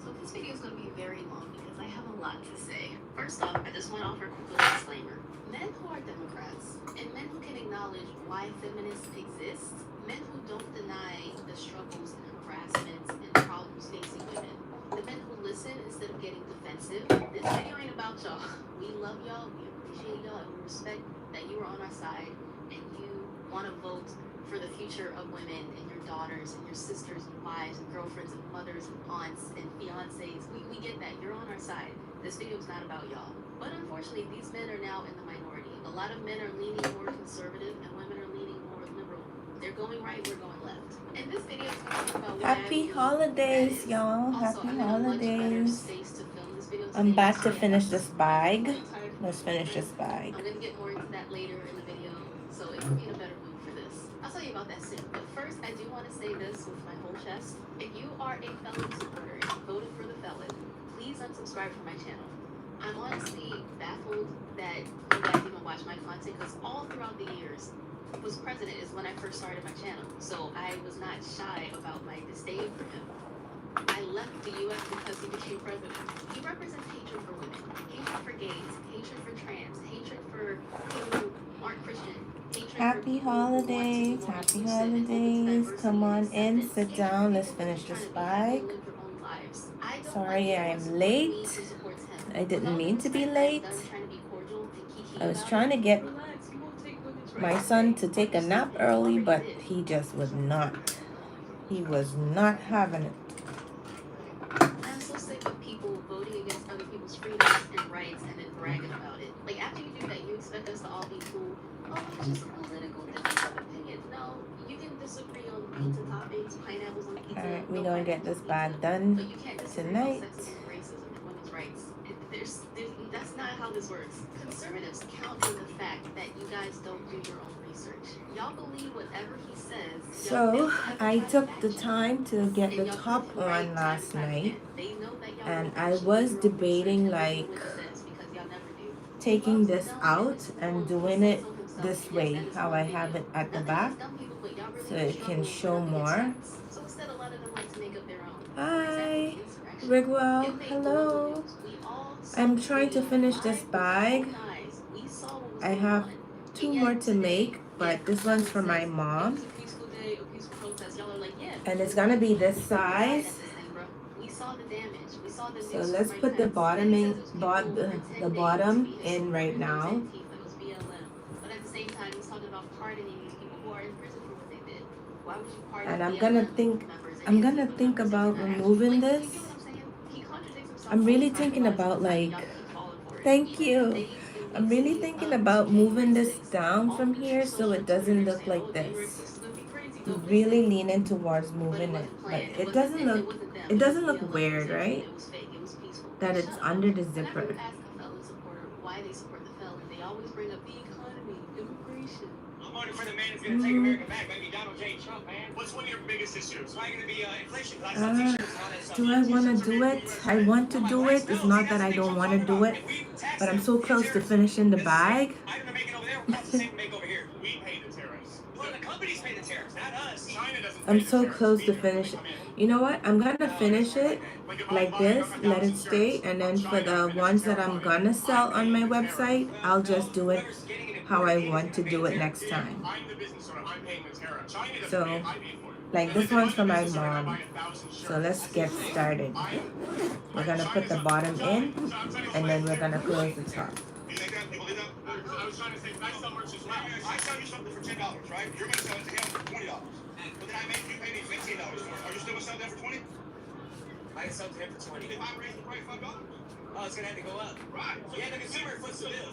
So this video is going to be very long because I have a lot to say. First off, I just want to offer a quick disclaimer. Men who are Democrats and men who can acknowledge why feminists exist, men who don't deny the struggles and harassments and problems facing women, the men who listen instead of getting defensive. This video ain't about y'all. We love y'all, we appreciate y'all, and we respect that you are on our side and you want to vote for the future of women and your daughters and your sisters and wives and girlfriends and mothers and aunts and fiancés. We get that. You're on our side. This video is not about y'all. But unfortunately, these men are now in the minority. A lot of men are leaning more conservative and women are leaning more liberal. They're going right, we're going left. And this video is talking about Happy holidays, y'all. Happy holidays. I'm about to finish this bag. Let's finish this bag. I'm going to get more into that later in the video, so it put me in a better mood for this. I'll tell you about that soon. But first, I do want to say this with my whole chest. If you are a felon supporter and you voted for the felon, please unsubscribe from my channel. I'm honestly baffled that you guys even watch my content because all throughout the years, was president is when I first started my channel. So I was not shy about my disdain for him. I left the U.S. because he became president. He represents hatred for women, hatred for gays, hatred for trans, hatred for people who aren't Christian. Happy holidays, happy holidays. Come on in, sit down, let's finish this bag. Sorry I am late. I didn't mean to be late. I was trying to get my son to take a nap early, but he just would not. He was not having it. I'm so sick of people voting against other people's freedoms and rights and then bragging about it. Like, after you do that, you expect us to all be cool. Oh, it's just a political difference of opinion. No, you can disagree on pizza toppings, pineapples on pizza. Alright, we're gonna get this bag done tonight. Racism and women's rights. That's not how this works. Conservatives counter the fact that you guys don't do your own research. Y'all believe whatever he says. So I took the time to get the top on last night, and I was debating like taking this out and doing it this way, how I have it at the back, so it can show more. Hi, Rigwell, hello. I'm trying to finish this bag. I have 2 more to make, but this one's for my mom. And it's gonna be this size. So let's put the bottom in, the bottom in right now. And I'm gonna think about removing this. I'm really thinking about like, thank you. I'm really thinking about moving this down from here so it doesn't look like this. Really leaning towards moving it, but it doesn't look weird, right? That it's under the zipper. I'm voting for the man who's going to take America back, maybe Donald J. Trump, man. What's one of your biggest issues? It's probably going to be inflation. Do I want to do it? I want to do it. It's not that I don't want to do it, but I'm so close to finishing the bag. I don't make it over there. We're the same make over here. We pay the tariffs. Well, the companies pay the tariffs, not us. China doesn't. I'm so close to finish it. You know what? I'm gonna finish it like this, let it stay, and then for the ones that I'm gonna sell on my website, I'll just do it how I want to do it next time. So Like this one's for my mom. So let's get started. We're gonna put the bottom in, and then we're gonna close the top. You think that? You believe that? I was trying to say, I sell merch as well. I sell you something for $10, right? You're gonna sell it to him for $20. But then I make you pay me $15 for it. Are you still gonna sell that for $20? I can sell to him for $20. If I raise the price $5? Oh, it's gonna have to go up. Right. So yeah, the consumer foots the bill.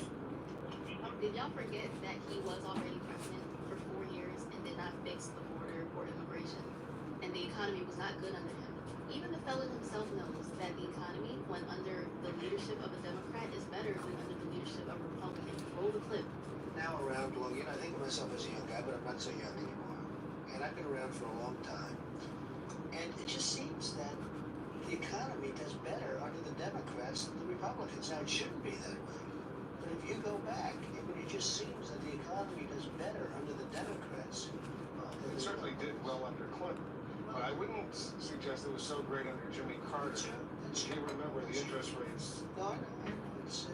Did y'all forget that he was already president for 4 years and did not fix the border or immigration? And the economy was not good under him. Even the fellow himself knows that the economy, when under the leadership of a Democrat, is better than under the leadership of a Republican. Roll the clip. Now around long, I think of myself as a young guy, but I'm not so young anymore. And I've been around for a long time. And it just seems that the economy does better under the Democrats than the Republicans. Now, it shouldn't be that way. But if you go back, it just seems that the economy does better under the Democrats. It certainly did well under Clinton. But I wouldn't suggest it was so great under Jimmy Carter. You remember the interest rates. No, I know.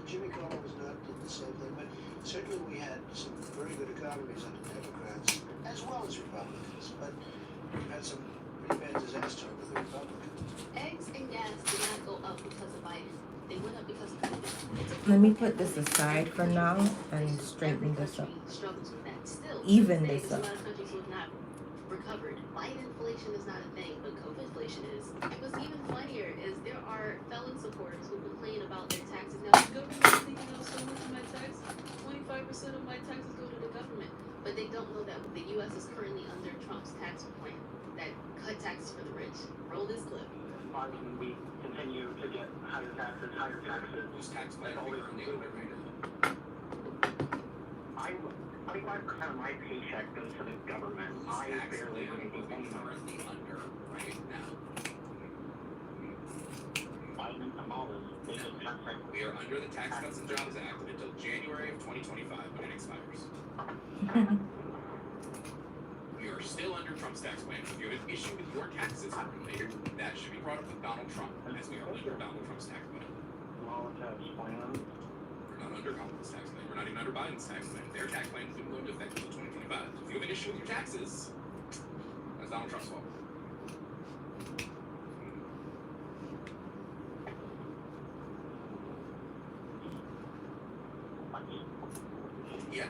Jimmy Carter was not the same thing, but certainly we had some very good economies under Democrats as well as Republicans. But we've had some pretty bad disaster with the Republicans. Eggs and gas did not go up because of Biden. They went up because of COVID. Let me put this aside for now and straighten this up. Struggles with that. Still, Even today, this there's up. a lot of countries who have not recovered. Biden inflation is not a thing, but COVID inflation is. What's even funnier is there are felon supporters who complain about their taxes. Now, the government is taking out so much of my tax. 25% of my taxes go to the government. But they don't know that the U.S. is currently under Trump's tax plan that cut taxes for the rich. Roll this clip. We continue to get higher taxes. Those tax plans are currently under right now. 25% of my paycheck goes to the government. I Tax barely plan make is any money. currently under right now. Biden and Kamala, they just tax rate. We are under the Tax Cuts and Jobs Act until January of 2025 when it expires. We are still under Trump's tax plan. If you have an issue with your taxes currently, that should be brought up with Donald Trump, as we are under Donald Trump's tax plan. Kamala tax plan. We're not under Kamala's tax plan. We're not even under Biden's tax plan. Their tax plan is going to go into effect until 2025. So if you have an issue with your taxes, that's Donald Trump's fault. Yeah.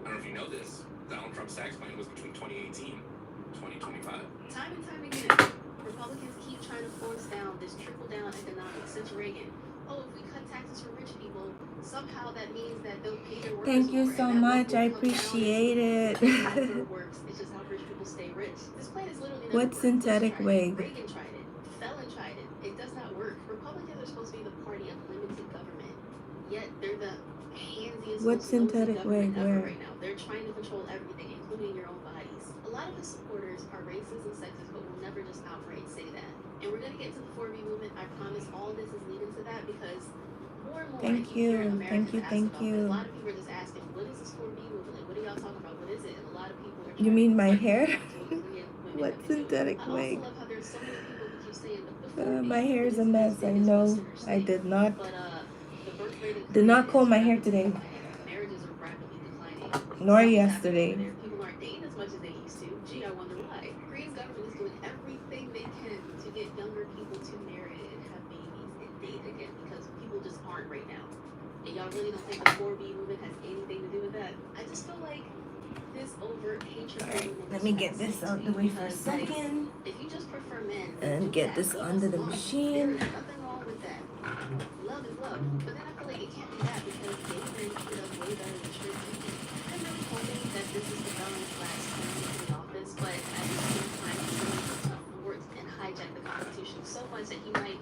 I don't know if you know this. Donald Trump's tax plan was between 2018 and 2025. Time and time again, Republicans keep trying to force down this trickle-down economics since Reagan. Oh, if we cut taxes for rich people, somehow that means that they'll pay their workers Thank you more, so and that much. will I come down. appreciate it. It's not how it works. It's just how rich people stay rich. This plan is literally never What worked. synthetic Bush tried it. wig? Reagan tried it. Felon tried it. It does not work. Republicans are supposed to be the party of limited government, yet they're the handiest, What most nosy synthetic government wig? ever Where? right now. They're trying to control everything, including your own bodies. A lot of his supporters are racist and sexist, but will never just outright say that. And we're gonna get to the 4B movement. I promise. All this is leading to that because more and more. Thank I keep hearing you. Americans ask Thank about this. you. A lot of people are just asking, "What is this 4B movement? What are y'all talking about? What is it?" And a lot of people are. You trying mean to my explain hair? it to Korean women What have been doing. synthetic I also wig? love how there's so many people who keep saying that the 4B My hair is a movement mess. is I the biggest know. Western I state. did not. But the birth rate in Did not Korea comb is my hair rapidly today. declining. Marriages are rapidly declining. Nor Something's yesterday. happening over there. People aren't dating as much as they used to. Gee, I wonder why. Korea's government is doing everything they can to get younger people to marry and have babies and date again because people just aren't right now. And y'all really don't think the 4B movement has anything to do with that? I just feel like this overt hatred. Alright, movement let is me trying get to this say out to the you way for a because, like, second. if you just prefer men And do get that, this leave under us the alone. machine. There is nothing wrong with that. Love is love. But then I feel like it can't be that because gay men put up way better than straight people. I'm not hoping that this is the balance last term in the office, but at the same time, he's going to thwart and hijack the Constitution so much that he might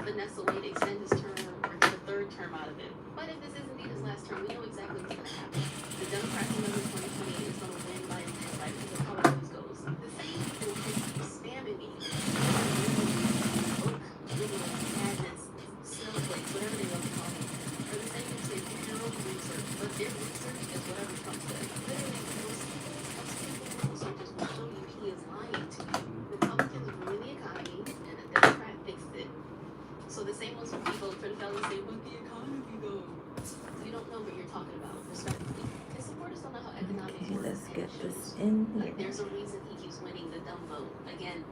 finesse a way to extend his term or get a third term out of it. But if this is indeed his last term, we know exactly what's going to happen. The Democrats in 2028 is going to win by a landslide because of how it always goes. The same people who keep spamming me, liberal, madness, snowflakes, whatever they love to call me, are the same who say zero research, but their research is whatever Trump says. Literally, those researchers will show you he is lying to you. Republicans ruined the economy, and a Democrat fixed it. So the same ones who people for the fellas say, "But the economy though." You don't know what you're talking Like, there's a reason he keeps winning the dumb vote. Again,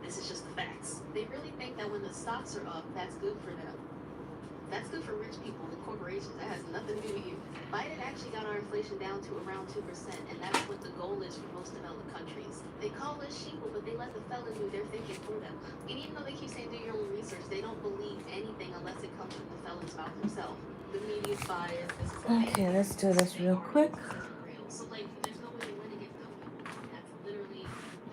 this is just the facts. They really think that when the stocks are up, that's good for them. That's good for rich people and corporations. That has nothing to do with you. Biden actually got our inflation down to around 2%, and that's what the goal is for most developed countries. They call us sheeple, but they let the felon do their thinking for them. And even though they keep saying do your own research, they don't believe anything unless it comes from the felon's mouth himself. The media's biased. This is Okay, let's do this real quick. So, like, there's no way to win against dumb people. That's literally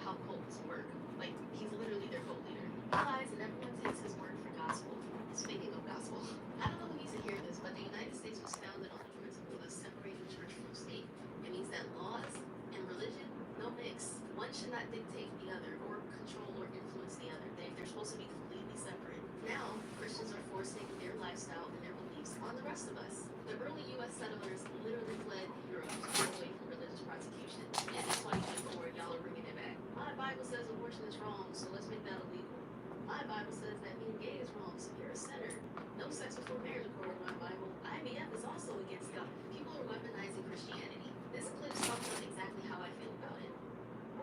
how cults work. Like, he's literally their cult leader. He lies and everyone takes his word for gospel. Speaking of gospel, I don't know who needs to hear this, but the United States was founded on the principle of separating church from state. It means that laws and religion, no mix. One should not dictate the other or control or influence the other. They're supposed to be completely separate. Now, Christians are forcing their lifestyle and their beliefs on the rest of us. The early U.S. settlers literally fled Europe to get away from religious prosecution. And in 2024, y'all are bringing it back. My Bible says abortion is wrong, so let's make that illegal. My Bible says that being gay is wrong, so you're a sinner. No sex before marriage according to my Bible. IVF is also against God. People are weaponizing Christianity. This clip sums up exactly how I feel about it.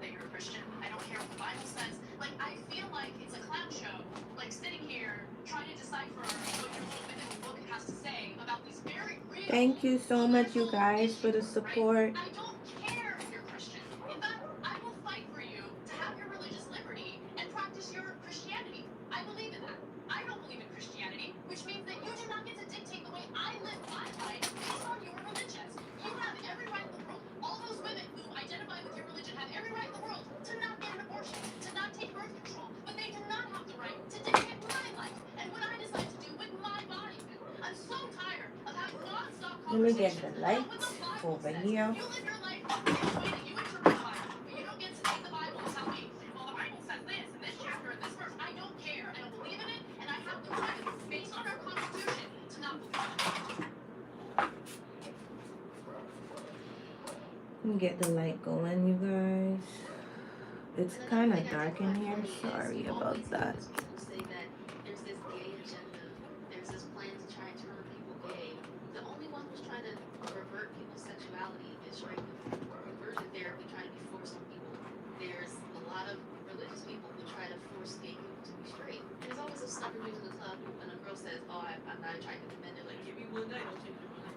That you're a Christian. I don't care what the Bible says. Like, I feel like it's a clown show. Like, sitting here trying to decipher what your little bit of the book has to say about these very real. Thank you so much, you guys, for the support. I don't care if you're Christian. In fact, I will fight for you to have your religious liberty and practice your Christianity. I believe in that. I don't believe in Christianity, which means that you do not get to dictate the way I live my life based on your religions. You have every right in the world. All those women who identify with your religion have every right in the world to not get an abortion, to not take birth control, but they do not have the right to dictate my life and what I decide to do with my body. I'm so tired of having non-stop Let me get conversations the about light what the Bible over says. here. You live your life in the way that you interpret the Bible, but you don't get to take the Bible and tell me, well, the Bible says this, and this chapter, and this verse. I don't care. I don't believe in it, and I have the right, based on our Constitution, to not believe in it. Let me get the light going, you guys. It's kind of dark in here. Sorry about that. People say that there's this gay agenda. There's this plan to try and turn people gay. The only one who's trying to revert people's sexuality is straight people. Conversion therapy trying to be forced on people. There's a lot of religious people who try to force gay people to be straight. There's always a stubborn dude in the club when a girl says, "Oh, I'm not trying to defend it." Like, give me one night, I'll change your mind.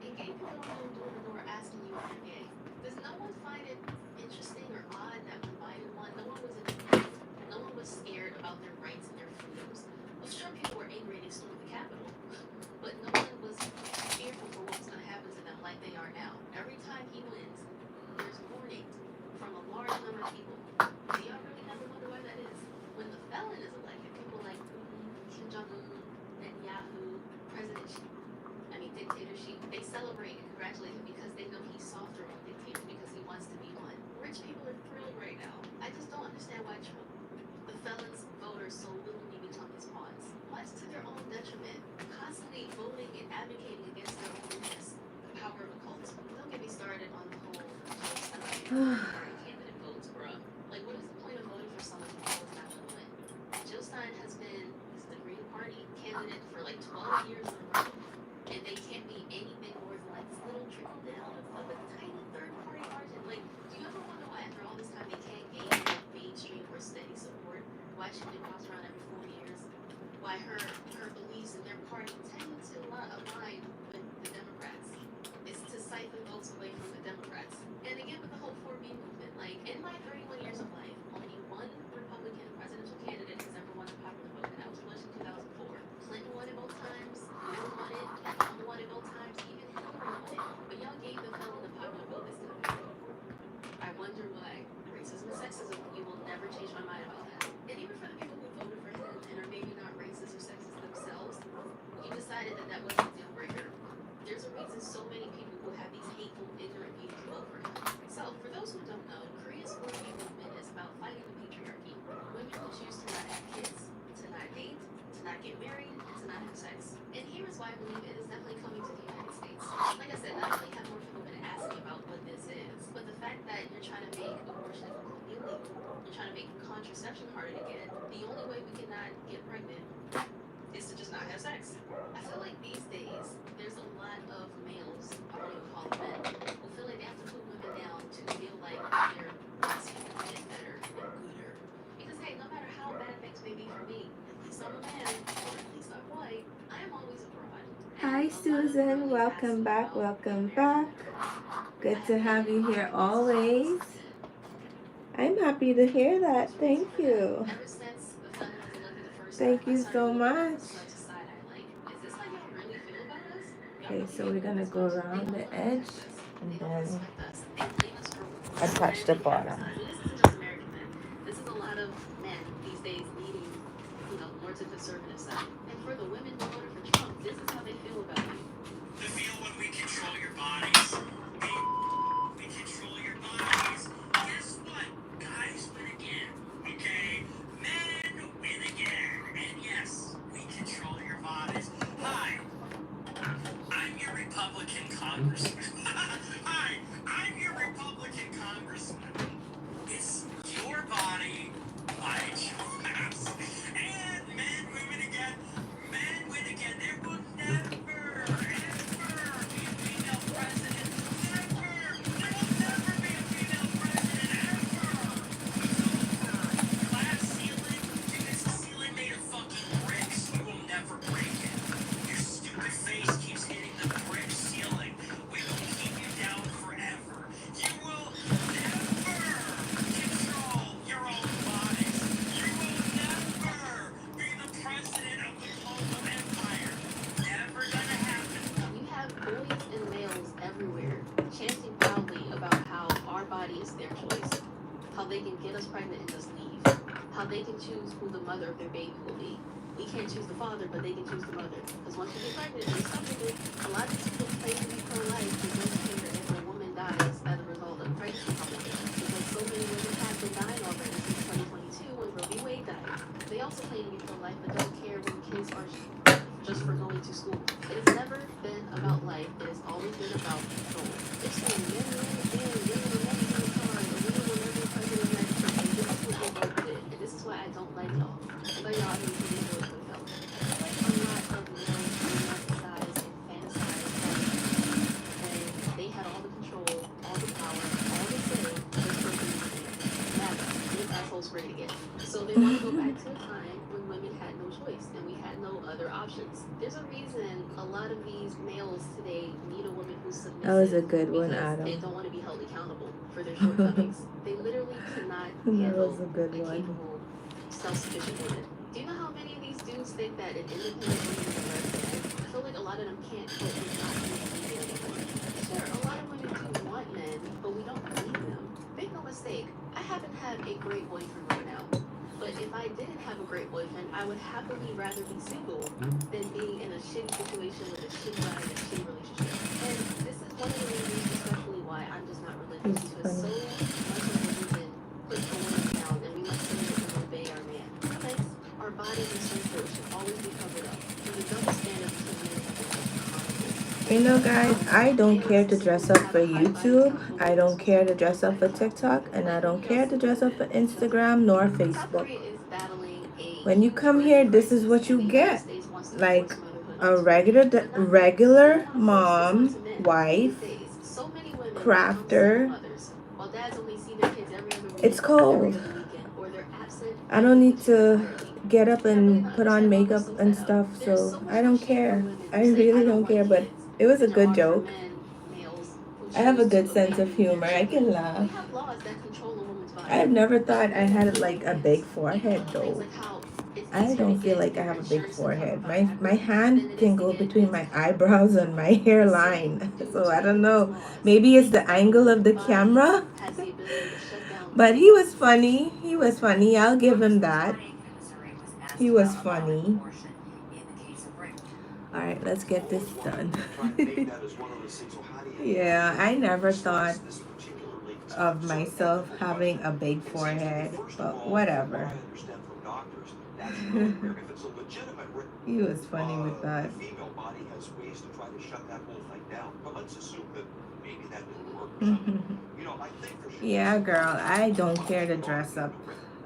And gay people don't go door to door asking you if you're gay. Does no one find it interesting or odd that when Biden won, no one was in the no one was scared about their rights and their freedoms? Well, sure, people were angry they stormed the Capitol, but no one was fearful for what was going to happen to them like they are now. Every time he wins, there's warning from a large number of people. Do y'all really ever wonder why that is? When the felon is elected, people like Kim Jong-un, Netanyahu, President Xi, dictator Xi, they celebrate and congratulate him because they know he's softer on dictators because he wants to be one. Rich people are thrilled right now. I just don't understand why Trump, the felons, voters so willingly become his pawns. Much to their own detriment, constantly voting and advocating against their own interests. The power of a cult. Don't get me started on the whole candidate votes, bruh. Like, what is the point of voting for someone who knows not to win? Jill Stein has been the Green Party candidate for like 12 years in a row. And they can't be anything more than like this little trickle down of a tiny third party margin. Like, do you ever wonder why after all this time they can't gain mainstream or steady support? Why she pops around every 4 years? Why her beliefs and their party tend to align with the Democrats? It's to siphon votes away from the Democrats. And again with the whole 4B movement, like in my 31 years of life, only one Republican presidential candidate has ever won the popular vote, and that was Bush in 2004. Clinton won it both times. Bill won it. Obama won it both times. Even Hillary won it. But y'all gave the felon the popular vote this time. I wonder why. Racism and sexism. You will never change my mind about that. And even for the people who voted for him and are maybe not racist or sexist themselves, you decided that that wasn't a deal breaker. There's a reason so many people who have these hateful, ignorant views vote for him. So, for those who don't know, Korea's 4B movement is about fighting the patriarchy. Women who choose to not have kids, to not date, to not get married, and to not have sex. And here is why I believe it is definitely coming to the United States. Like I said, not only have more people been asking about what this is, but the fact that you're trying to make abortion illegal, you're trying to make contraception harder to get, the only way we cannot get pregnant is to just not have sex. I feel like these days, there's a lot of males, I don't even call them men, who feel like they have to put women down to be Susan. Welcome back. Welcome back. Good to have you here always. I'm happy to hear that. Thank you. Ever since the film was delivered the first Thank time, I you started so looking much. at such a side eye. Like, is this how y'all really feel about us? Okay, so we're gonna go around the edge and then Respect us. They blame us for attach the bottom. this isn't just American men. This is a lot of men these days needing, more to conservative side. And for the women who voted for Trump, this is how they feel about you. The feel when we control your bodies. We control your bodies. Guess what? Guys win again. Okay? Men win again. And yes, we control your bodies. Hi. I'm your Republican congressman. Hi. I'm your Republican congressman. It's your body, my choice. And men win again. Men win again. There will never, ever be a female president. Never. There will never be a female president ever. It's over. Glass ceiling. Dude, it's a ceiling made of fucking bricks. You will never break it. Your stupid face keeps hitting the brick ceiling. We will keep you down forever. You will never control your own bodies. You will never be the president of the global empire. Never gonna happen. You have boys and males everywhere chanting proudly about how our body is their choice, how they can get us pregnant and just leave, how they can choose who the mother of their baby will be. We can't choose the father, but they can choose the mother. Because once you get pregnant, they stop it. A lot of these people claim to be pro-life, but don't care if a woman dies as a result of pregnancy complications. Because so many women have been dying already since 2022 when Roe v. Wade died. They also claim to be pro-life, but don't care when kids are just for going to school. It has never been about life. It has always been about control. It's saying men win again, women will never be in charge, or women will never be president of the United States. And this is what they both did. And this is why I don't like y'all. But y'all need to deal with what felt. A lot of men romanticize and fantasize when they had all the control, all the power, all the say, this person is never. These assholes great again. So they want to go back to a time when women had no choice and we had no other options. There's a reason a lot of these males today need a woman who's submissive. That was a good one, because Adam. they don't want to be held accountable for their shortcomings. They literally cannot That handle was a good a one. capable, self-sufficient woman. Do you know how many of these dudes think that an independent woman is a red flag? I feel like a lot of them can't quit and not be female anymore. Sure, a lot of women do want men, but we don't need them. Make no mistake, I haven't had a great boyfriend right now. But if I didn't have a great boyfriend, I would happily rather be single than being in a shitty situation with a shitty guy in a shitty relationship. And this is one of the reasons, especially why I'm just not religious. It's Because so funny. much of religion puts a woman down, and we must submit and obey our man. Thanks. Our bodies and sensual should always be covered up. And the double standard between men and women. You know, guys, I don't care to dress up for YouTube. I don't care to dress up for TikTok, and I don't care to dress up for Instagram nor Facebook. When you come here, this is what you get. Like a regular mom, wife, crafter. It's cold. I don't need to get up and put on makeup and stuff, so I don't care. I really don't care, but it was a good joke. I have a good sense of humor. I can laugh. I've never thought I had like a big forehead though. I don't feel like I have a big forehead. My hand can go between my eyebrows and my hairline. So I don't know. Maybe it's the angle of the camera. But he was funny. He was funny. I'll give him that. He was funny. Alright, let's get this done. Yeah, I never thought of myself having a big forehead, but whatever. He was funny with that. Yeah, girl, I don't care to dress up.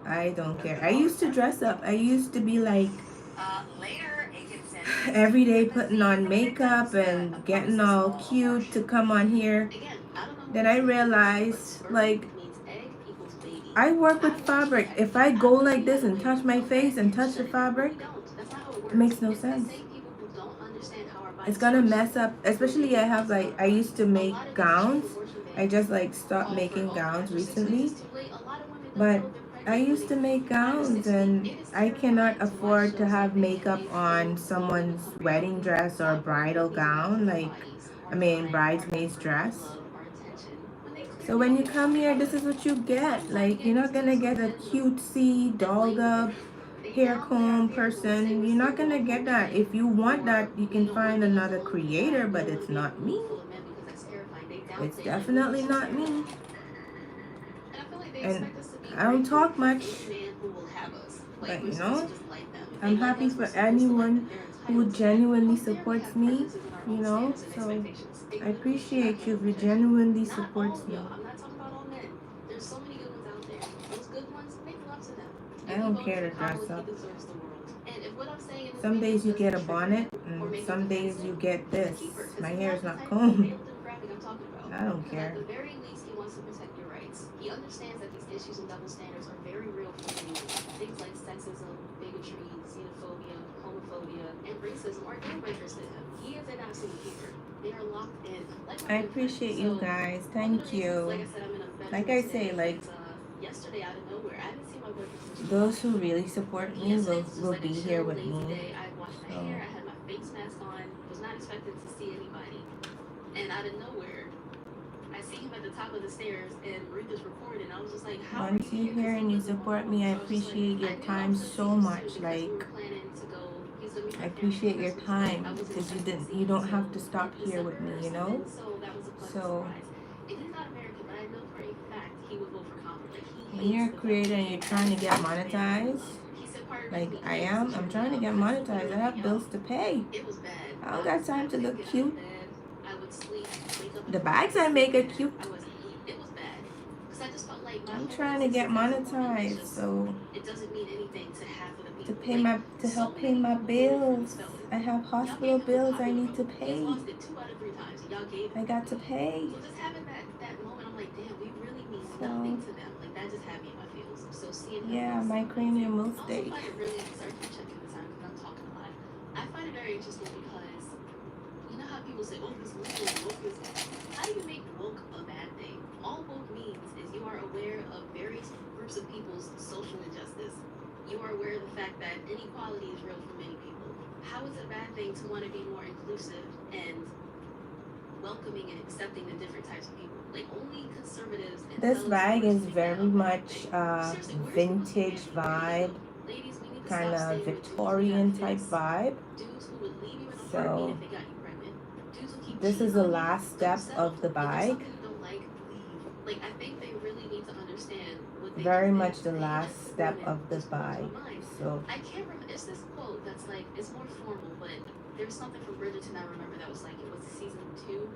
I don't care. I used to dress up. I used to be like every day putting on makeup and getting all cute to come on here. Then I realized, like, I work with fabric. If I go like this and touch my face and touch the fabric, it makes no sense. it's gonna mess up. Especially I have like, I used to make gowns. I just like stopped making gowns recently. But I used to make gowns, and I cannot afford to have makeup on someone's wedding dress or bridal gown, like, I mean, bridesmaid's dress. So when you come here, this is what you get. Like, you're not gonna get a cutesy, dolled up hair comb person. You're not gonna get that. If you want that, you can find another creator, but it's not me. It's definitely not me. And I don't talk much, but you know, I'm happy for anyone who genuinely supports me, you know, so I appreciate you if you genuinely supports me. I don't care to dress up. Some days you get a bonnet, and some days you get this. My hair is not combed. I don't care. At the very least, he wants to protect your rights. He understands that these issues and double standards are very real for many. Things like sexism, bigotry, xenophobia, homophobia, and racism are deal breakers to him. He is an absolute keeper. They are locked in. I appreciate you guys. Thank you. Like I say, like, yesterday out of nowhere, I didn't see my boyfriend. Those who really support me will be here with me. I washed my hair, I had my face mask on, was not expected to see anybody. And out of nowhere, I see him at the top of the stairs, and Ruth is recording, and I was just like, how once you're here and you support me, I appreciate your time so much. Like, I appreciate your time, because you don't have to stop here with me, you know? So when you're a creator and you're trying to get monetized, like I am, I'm trying to get monetized. I have bills to pay. I don't got time to look cute. The bags I make are cute. I'm trying to get monetized, so to help pay my bills. I have hospital bills I need to pay. I got to pay. So yeah, my cranium will stay. I find it very interesting because you know how people say, oh, this woke is how do you make woke a bad thing? All woke means is you are aware of various groups of people's social injustice. You are aware of the fact that inequality is real for many people. How is it a bad thing to want to be more inclusive and welcoming and accepting the different types of people? Like only conservatives and this bag is very much vintage vibe, kind of Victorian type vibe. So this is the last step of the bag. Like I think they really need to understand what they very much the last step of the bag. So I can't remember. It's this quote that's like it's more formal, but there's something from Bridgerton I remember that was like it was season 2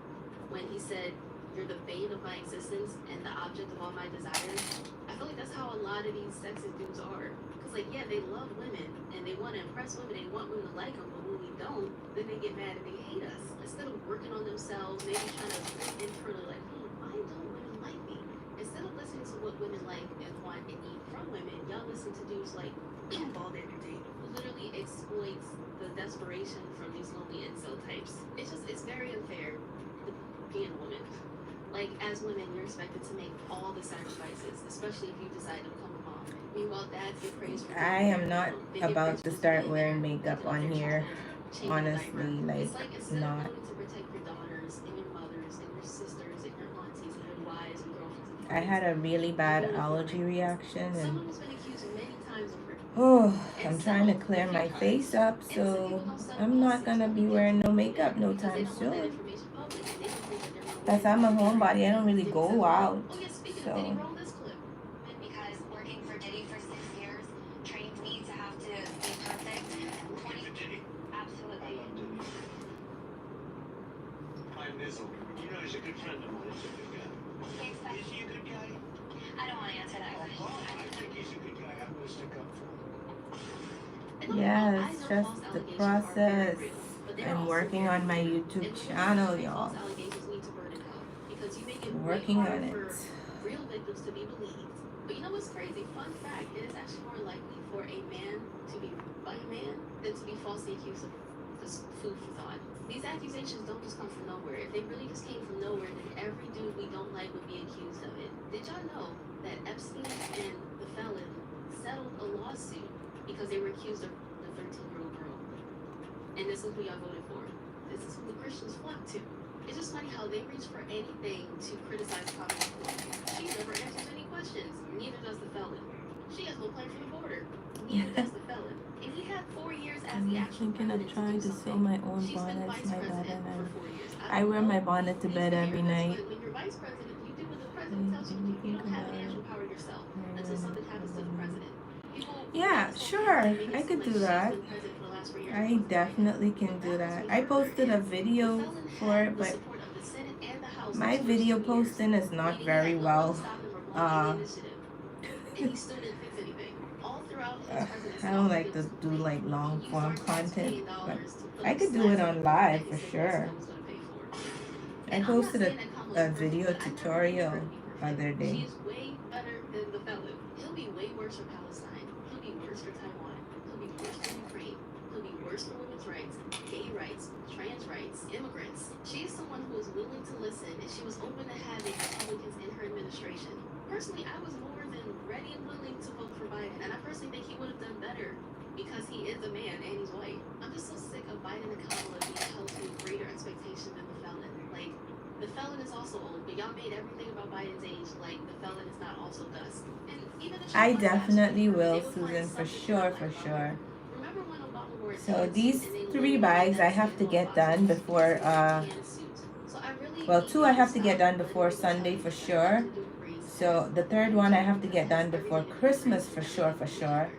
when he said, "You're the bane of my existence and the object of all my desires." I feel like that's how a lot of these sexist dudes are. Cause like yeah, they love women and they want to impress women. They want women to like them, but when we don't, then they get mad and they hate us. Instead of working on themselves, maybe trying to internally like, why don't women like me? Instead of listening to what women like and want and need from women, y'all listen to dudes like bald entertainment who literally exploits the desperation from these lonely incel types. It's very unfair being a woman. Like as women, you're expected to make all the sacrifices, especially if you decide to become a mom. Meanwhile, dads get praised for I am not about to start wearing makeup on here. Honestly, like not. To protect your daughters and your mothers and your sisters and your aunties and your wives and girlfriends. I had a really bad allergy reaction, and Someone who's been accused many times of rape. oh, I'm trying to clear my face up, so I'm not gonna be wearing no makeup no time soon. Because I'm a homebody, I don't really go out, so. Because working for Diddy for 6 years trained me to have to be perfect. Absolutely. Hi, Nizzle. You know he's a good friend of mine. He's a good guy. Is he a good guy? I don't want to answer that question. I think he's a good guy. I'm going to stick up for him. Yes, just the process. I'm working on my YouTube channel, y'all. Working on it. Real victims to be believed. But you know what's crazy? Fun fact, it is actually more likely for a man to be by a man than to be falsely accused of just food for thought. These accusations don't just come from nowhere. If they really just came from nowhere, then every dude we don't like would be accused of it. Did y'all know that Epstein and the felon settled a lawsuit because they were accused of the 13-year-old girl? And this is who y'all voted for. This is who the Christians flock to. It's just funny how they reach for anything to criticize Kamala. She never answers any questions. Neither does the felon. She has no plan for the border. Neither does the felon. And he had 4 years as I'm the actual thinking of president to trying do to sew something. my own She's been bonnets, vice my daughter president and for 4 years. I wear my bonnet to Please bed hear every this, night. but when you're vice president, you do what the president tells you to do. You don't have any actual power yourself until something happens to the president. Yeah, sure, I could do that. I definitely can do that. I posted a video for it, but my video posting is not very well. I don't like to do like long form content, but I could do it on live for sure. I posted a video tutorial other day. She's way better than the felon. He'll be way worse for Palestine. He'll be worse for Taiwan. He'll be worse for Ukraine. He'll be worse for women's rights, gay rights, trans rights, immigrants. She is someone who is willing to listen, and she was open to having Republicans in her administration. Personally, I was more than ready and willing to vote for Biden, and I personally think he would have done better because he is a man and he's white. I'm just so sick of Biden and Kamala being held to a greater expectation than the felon. Like, the felon is also old, but y'all made everything about Biden's age like the felon is not also dust. And even if I definitely will, Susan, for sure, for sure. Remember when Obama wore So these 3 bags I have to get done before, well, 2 I have to get done before Sunday for sure. So the 3rd one I have to get done before Christmas for sure, for sure.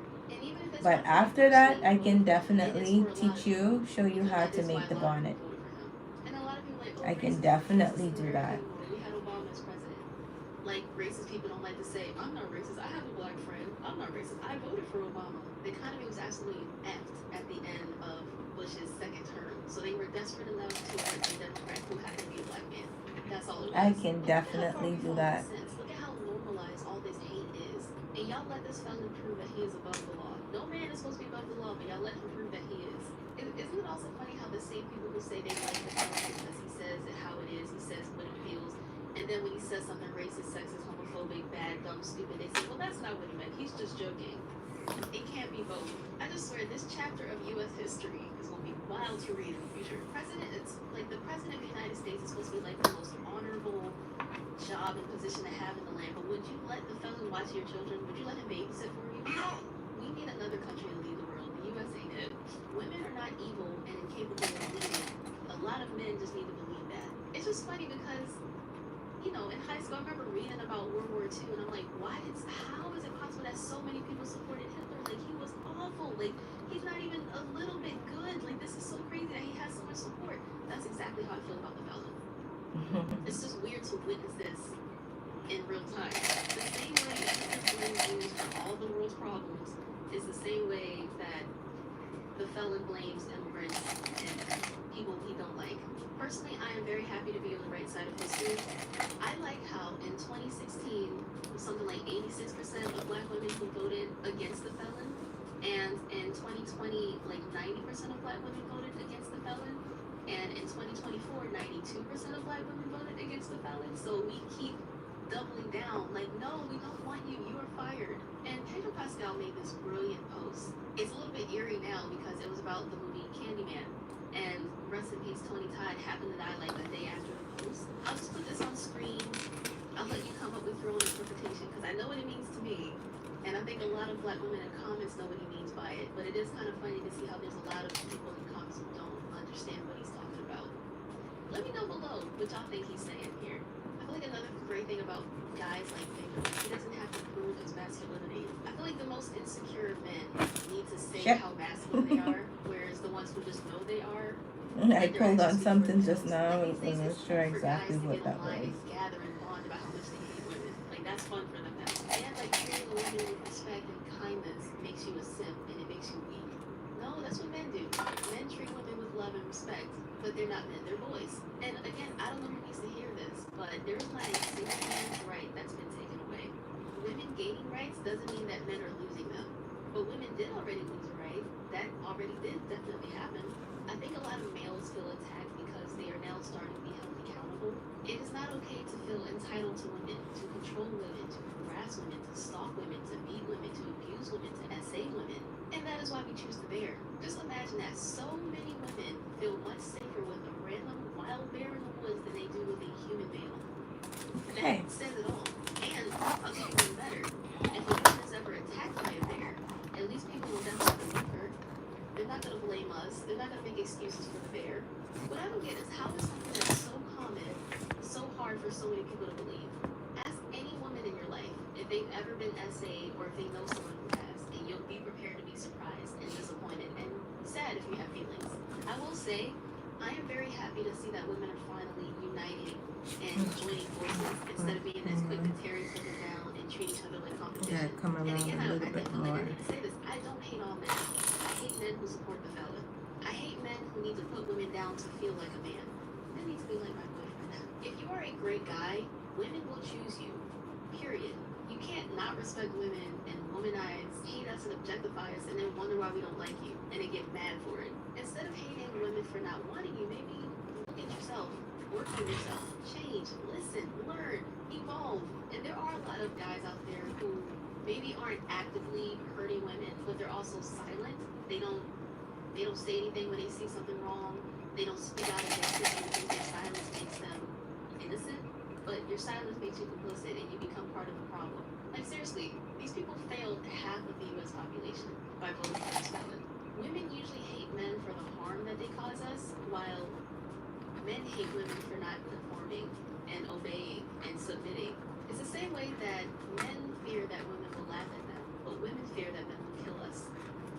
But after that, I can definitely teach you, show you how to make the bonnet. I can definitely do that. We had Obama as president. Like, racist people don't like to say, I'm not racist, I have a black friend. I'm not racist, I voted for Obama. The economy was absolutely effed at the end of Bush's 2nd term. So they were desperate enough to elect a Democrat who happened to be a black man. That's all it was. I can definitely do that. Look at how normalized all this hate is. And y'all let this felon prove that he is above the law. No man is supposed to be above the law, but y'all let him prove that he is. Isn't it also funny how the same people who say they like the felon because he says it how it is, he says what it feels, and then when he says something racist, sexist, homophobic, bad, dumb, stupid, they say, well, that's not what he meant, he's just joking. It can't be both. I just swear this chapter of U.S. history is going to be wild to read in the future. It's like the president of the United States is supposed to be like the most honorable job and position to have in the land, but would you let the felon watch your children? Would you let him babysit for you? No! We need another country to lead the world. The U.S. ain't it. Women are not evil and incapable of leading. A lot of men just need to believe that. It's just funny because, you know, in high school, I remember reading about World War II, and I'm like, how is it possible that so many people supported Hitler? Like, he was awful. Like, he's not even a little bit good. Like, this is so crazy that he has so much support. That's exactly how I feel about the felon. It's just weird to witness this in real time. The same way immigrants blame Jews for all the world's problems is the same way that the felon blames immigrants and people he don't like. Personally, I am very happy to be on the right side of history. I like how in 2016, something like 86% of black women who voted against the felon, and in 2020, like 90% of black women voted against the felon, and in 2024, 92% of black women voted against the felon. So we keep doubling down, like, no, we don't want you, you are fired. And Pedro Pascal made this brilliant post. It's a little bit eerie now because it was about the movie Candyman, and rest in peace, Tony Todd happened to die like the day after the post. I'll just put this on screen. I'll let you come up with your own interpretation because I know what it means to me, and I think a lot of black women in comments know what he means by it. But it is kind of funny to see how there's a lot of people in comments who don't understand what he's talking about. Let me know below what y'all think he's saying here. I feel like another great thing about guys like Pedro, he doesn't have to prove his masculinity. I feel like the most insecure men need to say how masculine they are, whereas the ones who just know they are. I pulled on something just now. I wasn't sure exactly what that was. Gather and bond about how much they hate women. Like, that's fun for them now. And like treating a woman with respect and kindness makes you a simp and it makes you weak. No, that's what men do. Men treat women with love and respect, but they're not men, they're boys. And again, I don't know who needs to hear this, but there's not a single man's right that's been taken away. Women gaining rights doesn't mean that men are losing them. But women did already lose a right. that already did definitely happen. I think a lot of males feel attacked because they are now starting to be held accountable. It is not okay to feel entitled to women, to control women, to harass women, to stalk women, to beat women, to abuse women, to essay women. And that is why we choose the bear. Just imagine that so many women feel much safer with a random wild bear in the woods than they do with a human male. Okay. That says it all. And I'll tell you even better. If a woman is ever attacked by a bear, at least people will definitely believe her. They're not going to blame us. They're not going to make excuses for the bear. What I don't get is how is something that's so common so hard for so many people to believe? Ask any woman in your life if they've ever been essayed or if they know someone who has, and you'll be prepared to be surprised and disappointed and sad if you have feelings. I will say, I am very happy to see that women are finally uniting and joining forces instead of being as quick to tear each other down and treat each other like competition. Yeah, come And around again, a I little bit definitely more. need to say this. I don't hate all men. I hate men who support the fella. I hate men who need to put women down to feel like a man. Men need to be like my boyfriend. If you are a great guy, women will choose you. Period. You can't not respect women and womanize, hate us and objectify us, and then wonder why we don't like you and then get mad for it. Instead of hating women for not wanting you, maybe look at yourself, work on yourself, change, listen, learn, evolve. And there are a lot of guys out there who maybe aren't actively hurting women, but they're also silent. They don't say anything when they see something wrong. They don't speak out against it because their silence makes them innocent. But your silence makes you complicit and you become part of the problem. Like seriously, these people failed half of the US population by voting for this ballot. Women usually hate men for the harm that they cause us, while men hate women for not conforming and obeying and submitting. It's the same way that men fear that women will laugh at them, but women fear that men will kill us.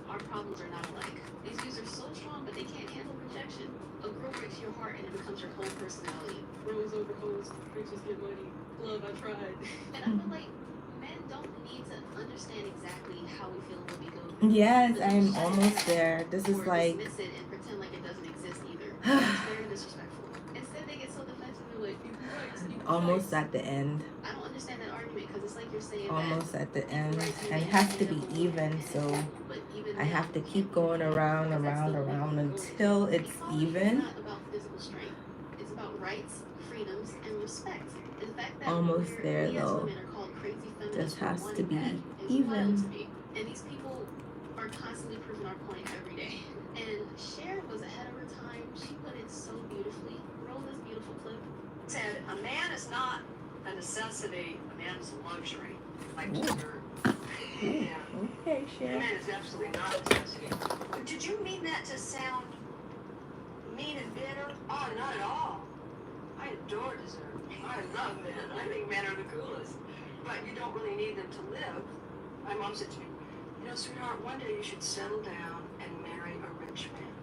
Our problems are not alike. These views are so strong, but they can't handle rejection. A girl breaks your heart and it becomes your whole personality. Rose over hose, bitches get money, love I tried. And I feel like men don't need to understand exactly how we feel when we go through. Yes, I'm almost there. This is or like dismiss it and pretend like it doesn't exist either. That's very disrespectful. Instead, they get so defensive and like, equal rights, equal almost rights. at the end. I don't understand that argument because it's like you're saying Almost that at the end. rights And it mean has to that be a woman even, is so equal, but even I have to men keep can't going be around, because that's around, still around legal until it's Equality is even. not about physical strength. It's about rights, freedoms, and respect. And the fact that Almost we there as though. women are called crazy feminists Just for has to wanting be that is wild to even. me. And these people are constantly proving our point every day. And Cher was ahead of her time. She put it so beautifully. Roll this beautiful clip. Said a man is not a necessity, a man is a luxury. Like Ooh. dessert. Ooh, Yeah. okay, A Cher. man is absolutely not a necessity. Did you mean that to sound mean and bitter? Oh, not at all. I adore dessert. I love men. I think men are the coolest. But you don't really need them to live. My mom said to me, you know, sweetheart, one day you should settle down and marry a rich man.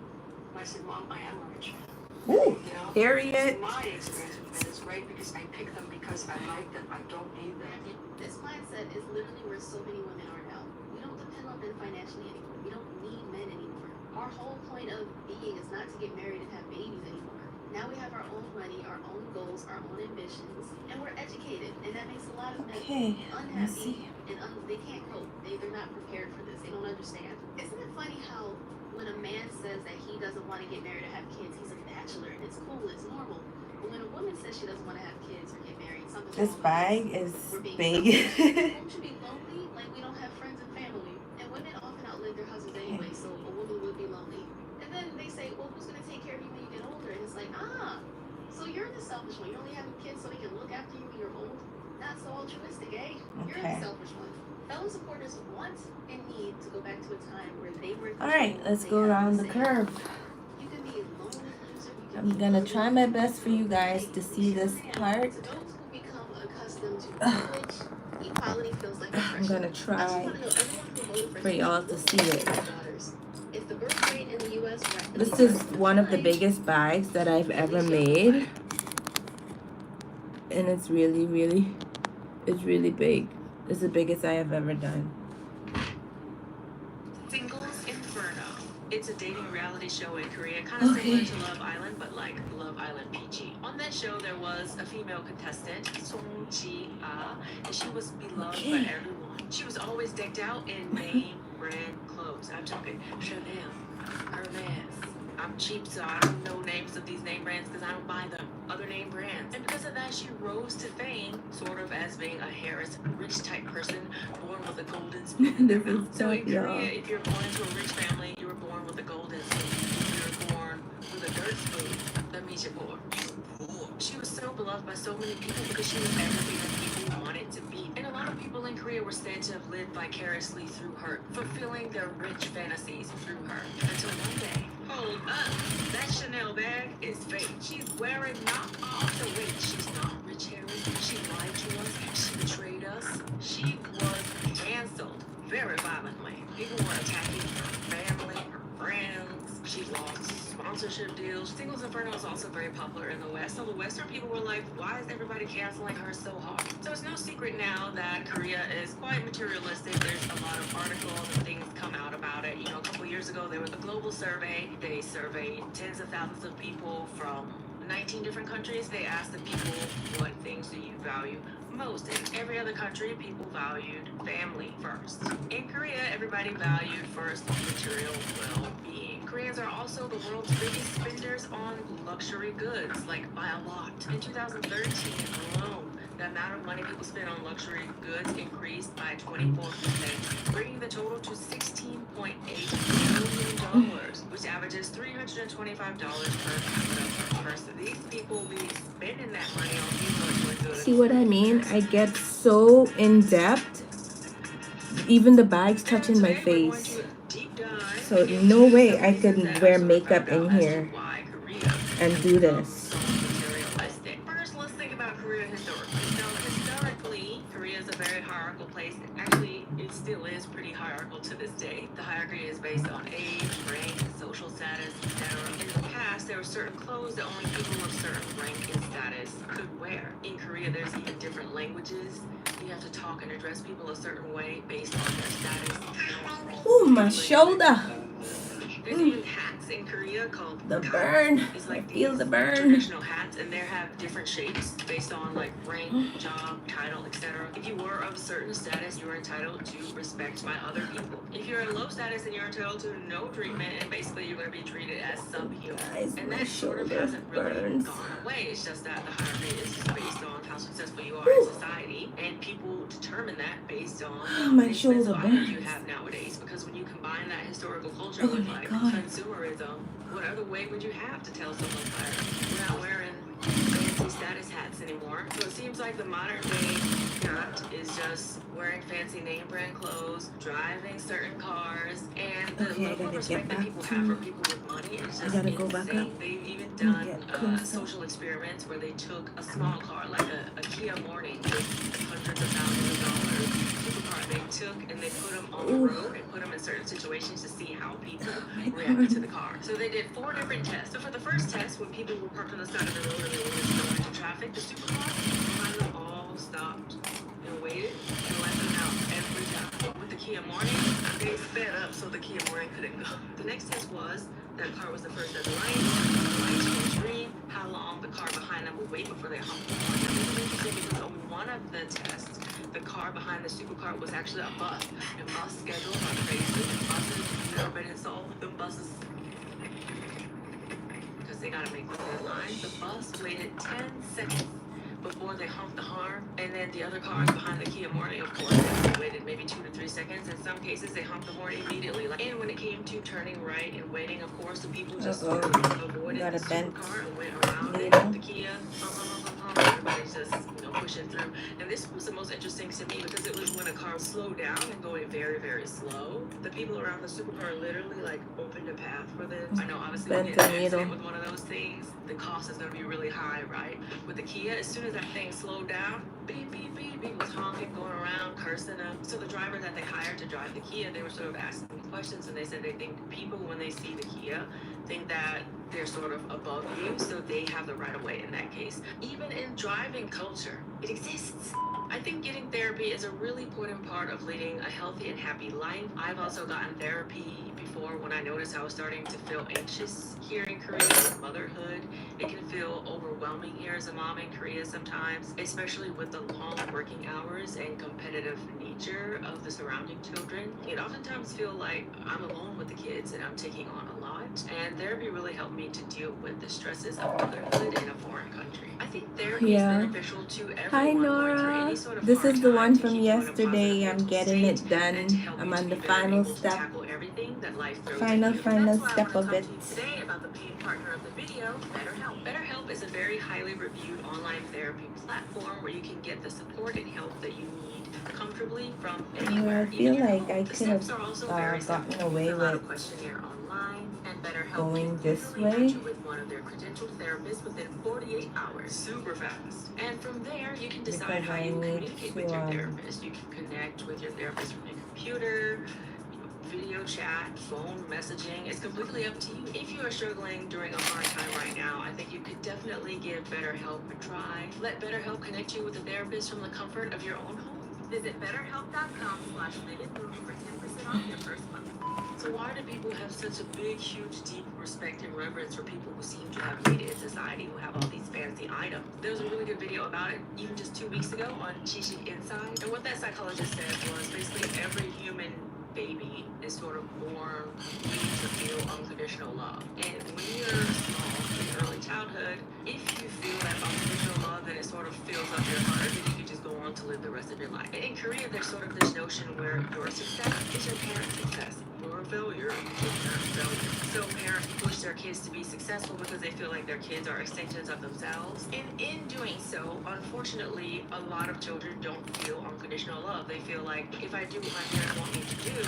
And I said, Mom, I am a rich man. Ooh, You know, period. my experience with men is great because I pick them because I like them. I don't need them. This mindset is literally where so many women are now. We don't depend on men financially anymore. We don't need men anymore. Our whole point of being is not to get married and have babies anymore. Now we have our own money, our own goals, our own ambitions, and we're educated. And that makes a lot of men Okay, let's unhappy see. and they can't cope. They're not prepared for this. They don't understand. Isn't it funny how when a man says that he doesn't want to get married or have kids, he's a bachelor and it's cool, it's normal. But when a woman says she doesn't want to have kids or get married, something's This wrong with bag us. is We're being big. selfish. Won't you be lonely? Like we don't have friends and family. And women often outlive their husbands anyway, so a woman would be lonely. And then they say, well, who's going to take care of you when you get older? And it's like, so you're the selfish one. You're only having kids so they can look after you when you're old? Not so altruistic, eh? You're Okay. the selfish one. Fellow supporters want and need to go back to a time where they were in Alright, control, let's they go had around the say. curve. You can be a lonely loser, you can I'm be gonna lonely. try my best for you guys to Hey, see we this should part. To those who become accustomed to privilege, equality feels like oppression. I'm gonna I just try want to know everyone who voted for y'all to see it. daughters. If the birth rate in the US This is one of the biggest bags that I've ever made. And it's really, really, it's really big. It's the biggest I have ever done. Singles Inferno. It's a dating reality show in Korea, kind of similar to Love Island, but like Love Island PG. On that show, there was a female contestant, Song Ji-ah, and she was beloved by everyone. She was always decked out in name, brand clothes. I'm talking Chanel, Hermes. I'm cheap, so I don't know names of these name brands because I don't buy them. Other name brands. And because of that, she rose to fame, sort of as being a Harris, rich type person, born with a golden spoon in their This is mouth. So in tough, y'all. Korea, if you're born into a rich family, you were born with a golden spoon. If you're born with a dirt spoon, that means you're poor. She was so beloved by so many people because she was everything that people wanted to be. And a lot of people in Korea were said to have lived vicariously through her, fulfilling their rich fantasies through her. Until one day, hold up, that Chanel bag is fake. She's wearing knockoff. So wait, she's not rich Harris. She lied to us. She betrayed us. She was canceled very violently. People were attacking her family, her friends. She lost sponsorship deals. Singles Inferno is also very popular in the West. So the Western people were like, why is everybody canceling her so hard? So it's no secret now that Korea is quite materialistic. There's a lot of articles and things come out about it. You know, a couple years ago, there was a global survey. They surveyed tens of thousands of people from 19 different countries. They asked the people, what things do you value most? In every other country, people valued family first. In Korea, everybody valued first material well-being. Koreans are also the world's biggest spenders on luxury goods, like by a lot. In 2013 alone, the amount of money people spend on luxury goods increased by 24%, bringing the total to $16.8 million, which averages $325 per capita per person. These people be spending that money on these luxury goods. See what I mean? I get so in depth. Even the bags touching my face. So no way I could wear makeup in here and do this. First, let's think about Korea historically. So historically, Korea is a very hierarchical place. Actually, it still is pretty hierarchical to this day. The hierarchy is based on age, rank, social status, etc. In the past, there were certain clothes that only people of certain rank and status could wear. In Korea, there's even different languages. You have to talk and address people a certain way based on their status. Ooh, my shoulder. There's even hats in Korea called The burn. It's like I feel these the burn. traditional hats, and they have different shapes based on like rank, job, title, etc. If you were of a certain status, you are entitled to respect by other people. If you're in low status, then you're entitled to no treatment, and basically you're going to be treated as subhuman. Guys, And my that sort of shoulder hasn't really burns. gone away. It's just that the hierarchy is just based on how successful you are in society, and people determine that based on Oh, my the expensive shoulder items you burns. have nowadays. Because when you combine that historical culture Oh with my like God. consumerism, what other way would you have to tell someone's higher? We're not wearing fancy status hats anymore. So it seems like the modern day cat is just wearing fancy name brand clothes, driving certain cars, and the Okay, I level of gotta respect get that people back have to- for people with money is I just gotta go back insane. up. They've even and done get closer. social experiments where they took a small car, like a Kia Morning, with hundreds of thousands of dollars supercar. They took and they put them on the Ooh. road and put them in certain situations to see how people My reacted to arm. the car. So they did 4 different tests. So for the first test, when people were parked on the side of the road and they wanted to go into traffic, the supercar behind them all stopped and waited and let them out every time. With the Kia Morning, they sped up so the Kia Morning couldn't go. The next test was that car was the first at the lights were green, how long the car behind them would wait before they hopped on. And this is interesting because on one of the tests, the car behind the supercar was actually a bus. And bus schedules are crazy. Buses, you've never been in Seoul, the buses, because they gotta make the deadline. The bus waited 10 seconds before they honked the horn, and then the other cars behind the Kia Morning, of course, they waited maybe 2 to 3 seconds. In some cases, they honked the horn immediately. And when it came to turning right and waiting, of course, the people just avoided Got the a bent supercar and went around it. needle. The Kia, everybody's just pushing through. And this was the most interesting to me because it was when a car slowed down and going very, very slow. The people around the supercar literally like opened a path for them. I know obviously when you Bent get the an accident needle. with one of those things, the cost is going to be really high, right? With the Kia, as soon as that thing slowed down, beep, beep, beep, beep, was honking, going around, cursing them. So the driver that they hired to drive the Kia, they were sort of asking questions, and they said they think people, when they see the Kia, think that they're sort of above you, so they have the right of way in that case. Even in driving culture, it exists. I think getting therapy is a really important part of leading a healthy and happy life. I've also gotten therapy before when I noticed I was starting to feel anxious here in Korea with motherhood. It can feel overwhelming here as a mom in Korea sometimes, especially with the long working hours and competitive nature of the surrounding children. It oftentimes feels like I'm alone with the kids and I'm taking on a lot. And therapy really helped me to deal with the stresses of motherhood in a foreign country. I think therapy is beneficial to everyone. Hi going through Nora. any sort of This hard is the time one to from keep you in a yesterday. positive I'm mental getting state it done. and to help I'm you to on be the better final able to step. tackle everything that life throws at Final you. That's why I step want of to it. talk to you today about the paid partner of the video, BetterHelp. BetterHelp is a very highly reviewed online therapy platform where you can get the support and help that you need comfortably from anywhere. I feel even your like home. I The could have steps are also very simple. gotten away You fill out a with questionnaire online, and BetterHelp going can this usually match you way. with one of their credentialed therapists within 48 hours. Super fast. And from there, you can decide Because how I you need communicate with to your therapist. You can connect with your therapist from your computer, video chat, phone messaging. It's completely up to you. If you are struggling during a hard time right now, I think you could definitely give BetterHelp a try. Let BetterHelp connect you with a therapist from the comfort of your own home. Visit BetterHelp.com/LiveItMovie for 10% off your first month. So why do people have such a big, huge, deep respect and reverence for people who seem to have made it in society, who have all these fancy items? There was a really good video about it even just 2 weeks ago on Chichi Inside. And what that psychologist said was basically every human baby is sort of born needing to feel unconditional love. And when you're small, in early childhood, if you feel that unconditional love, then it sort of fills up your heart and you can just go on to live the rest of your life. And in Korea, there's sort of this notion where your success is your parents' success. Your failure is your parents' failure. So parents push their kids to be successful because they feel like their kids are extensions of themselves. And in doing so, unfortunately, a lot of children don't feel unconditional love. They feel like if I do what my parents want me to do,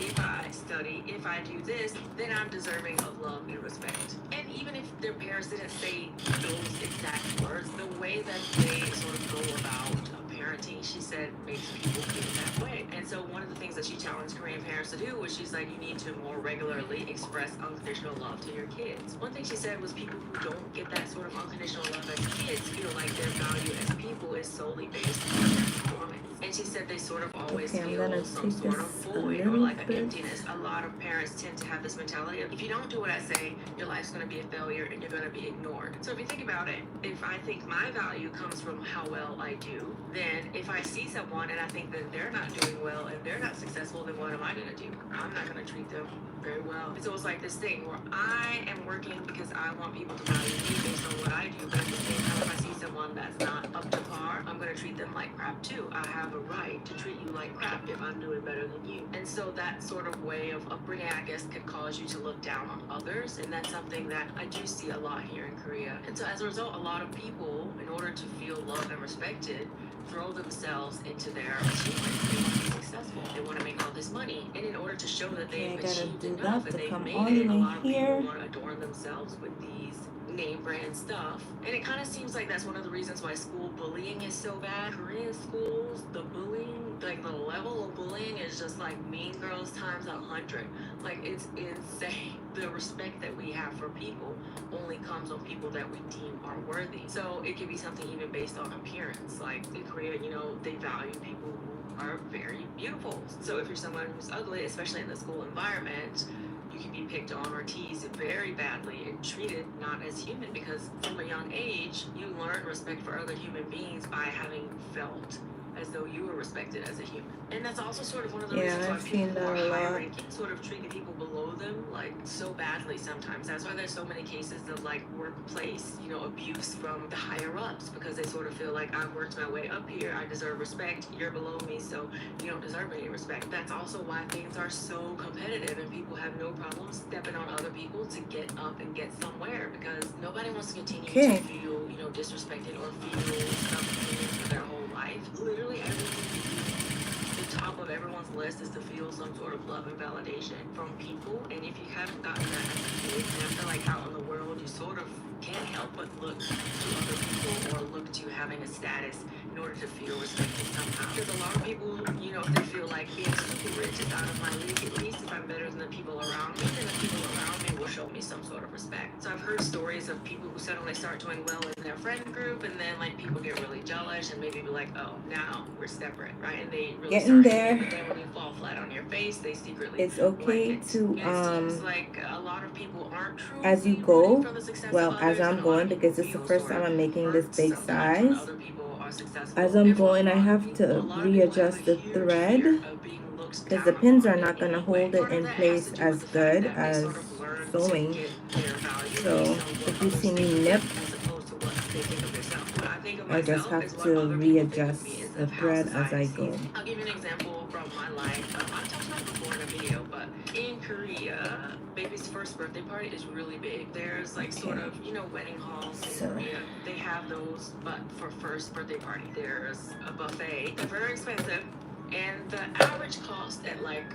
if I study, if I do this, then I'm deserving of love and respect. And even if their parents didn't say those exact words, the way that they sort of go about parenting, she said, makes people feel that way. And so one of the things that she challenged Korean parents to do was she's like, you need to more regularly express unconditional love to your kids. One thing she said was people who don't get that sort of unconditional love as kids feel like their value as people is solely based on their performance. And she said they sort of always feel some sort of void or like an emptiness. A lot of parents tend to have this mentality of if you don't do what I say, your life's going to be a failure and you're going to be ignored. So if you think about it, if I think my value comes from how well I do, then if I see someone and I think that they're not doing well and they're not successful, then what am I going to do? I'm not going to treat them very well. And so it's like this thing where I am working because I want people to value me based on what I do, but at the same time, if I see someone that's not up to par, I'm going to treat them like crap too. I have a right to treat you like crap if I'm doing better than you. And so that sort of way of upbringing, I guess, could cause you to look down on others. And that's something that I do see a lot here in Korea. And so as a result, a lot of people, in order to feel loved and respected, throw themselves into their achievements. They want to be successful. They want to make all this money. And in order to show that they've achieved enough and they've made it, a lot of people want to adorn themselves with these name brand stuff. And it kind of seems like that's one of the reasons why school bullying is so bad. Korean schools, the bullying, like the level of bullying is just like Mean Girls times 100. Like it's insane. The respect that we have for people only comes on people that we deem are worthy. So it could be something even based on appearance. Like in Korea, you know, they value people who are very beautiful. So if you're someone who's ugly, especially in the school environment, you can be picked on or teased very badly and treated not as human because from a young age, you learn respect for other human beings by having felt as though you were respected as a human. And that's also sort of one of the reasons why people who are high ranking sort of treat the people below them like so badly sometimes. That's why there's so many cases of like workplace, you know, abuse from the higher ups because they sort of feel like I've worked my way up here, I deserve respect, you're below me, so you don't deserve any respect. That's also why things are so competitive and people have no problem stepping on other people to get up and get somewhere because nobody wants to continue to feel, you know, disrespected or feel something for their whole life. Literally everything you do, the top of everyone's list is to feel some sort of love and validation from people. And if you haven't gotten that as a kid, and I feel like out in the world, you sort of can't help but look to other people or look to having a status in order to feel respected somehow. Because a lot of people, you know, if they feel like being super rich is out of my league. At least if I'm better than the people around me, then the people around me will show me some sort of respect. So I've heard stories of people who suddenly start doing well in their friend group, and then like people get really jealous and maybe be like, oh, now we're separate, right? And they really Getting start there. But then when you fall flat on your face, they secretly It's okay like it. to And it seems like a lot of people aren't true as you go, well, as I'm going, because it's the first time I'm making this big size, as I'm going, I have to readjust the thread because the pins are not going to hold it in place as good as sewing. So if you see me nip, I just have to readjust the thread as I go. I'll give you an example from my life. I talked about it before in a video, but in Korea, baby's first birthday party is really big. There's like sort of, you know, wedding halls in Korea. They have those, but for first birthday party, there's a buffet. They're very expensive. And the average cost at like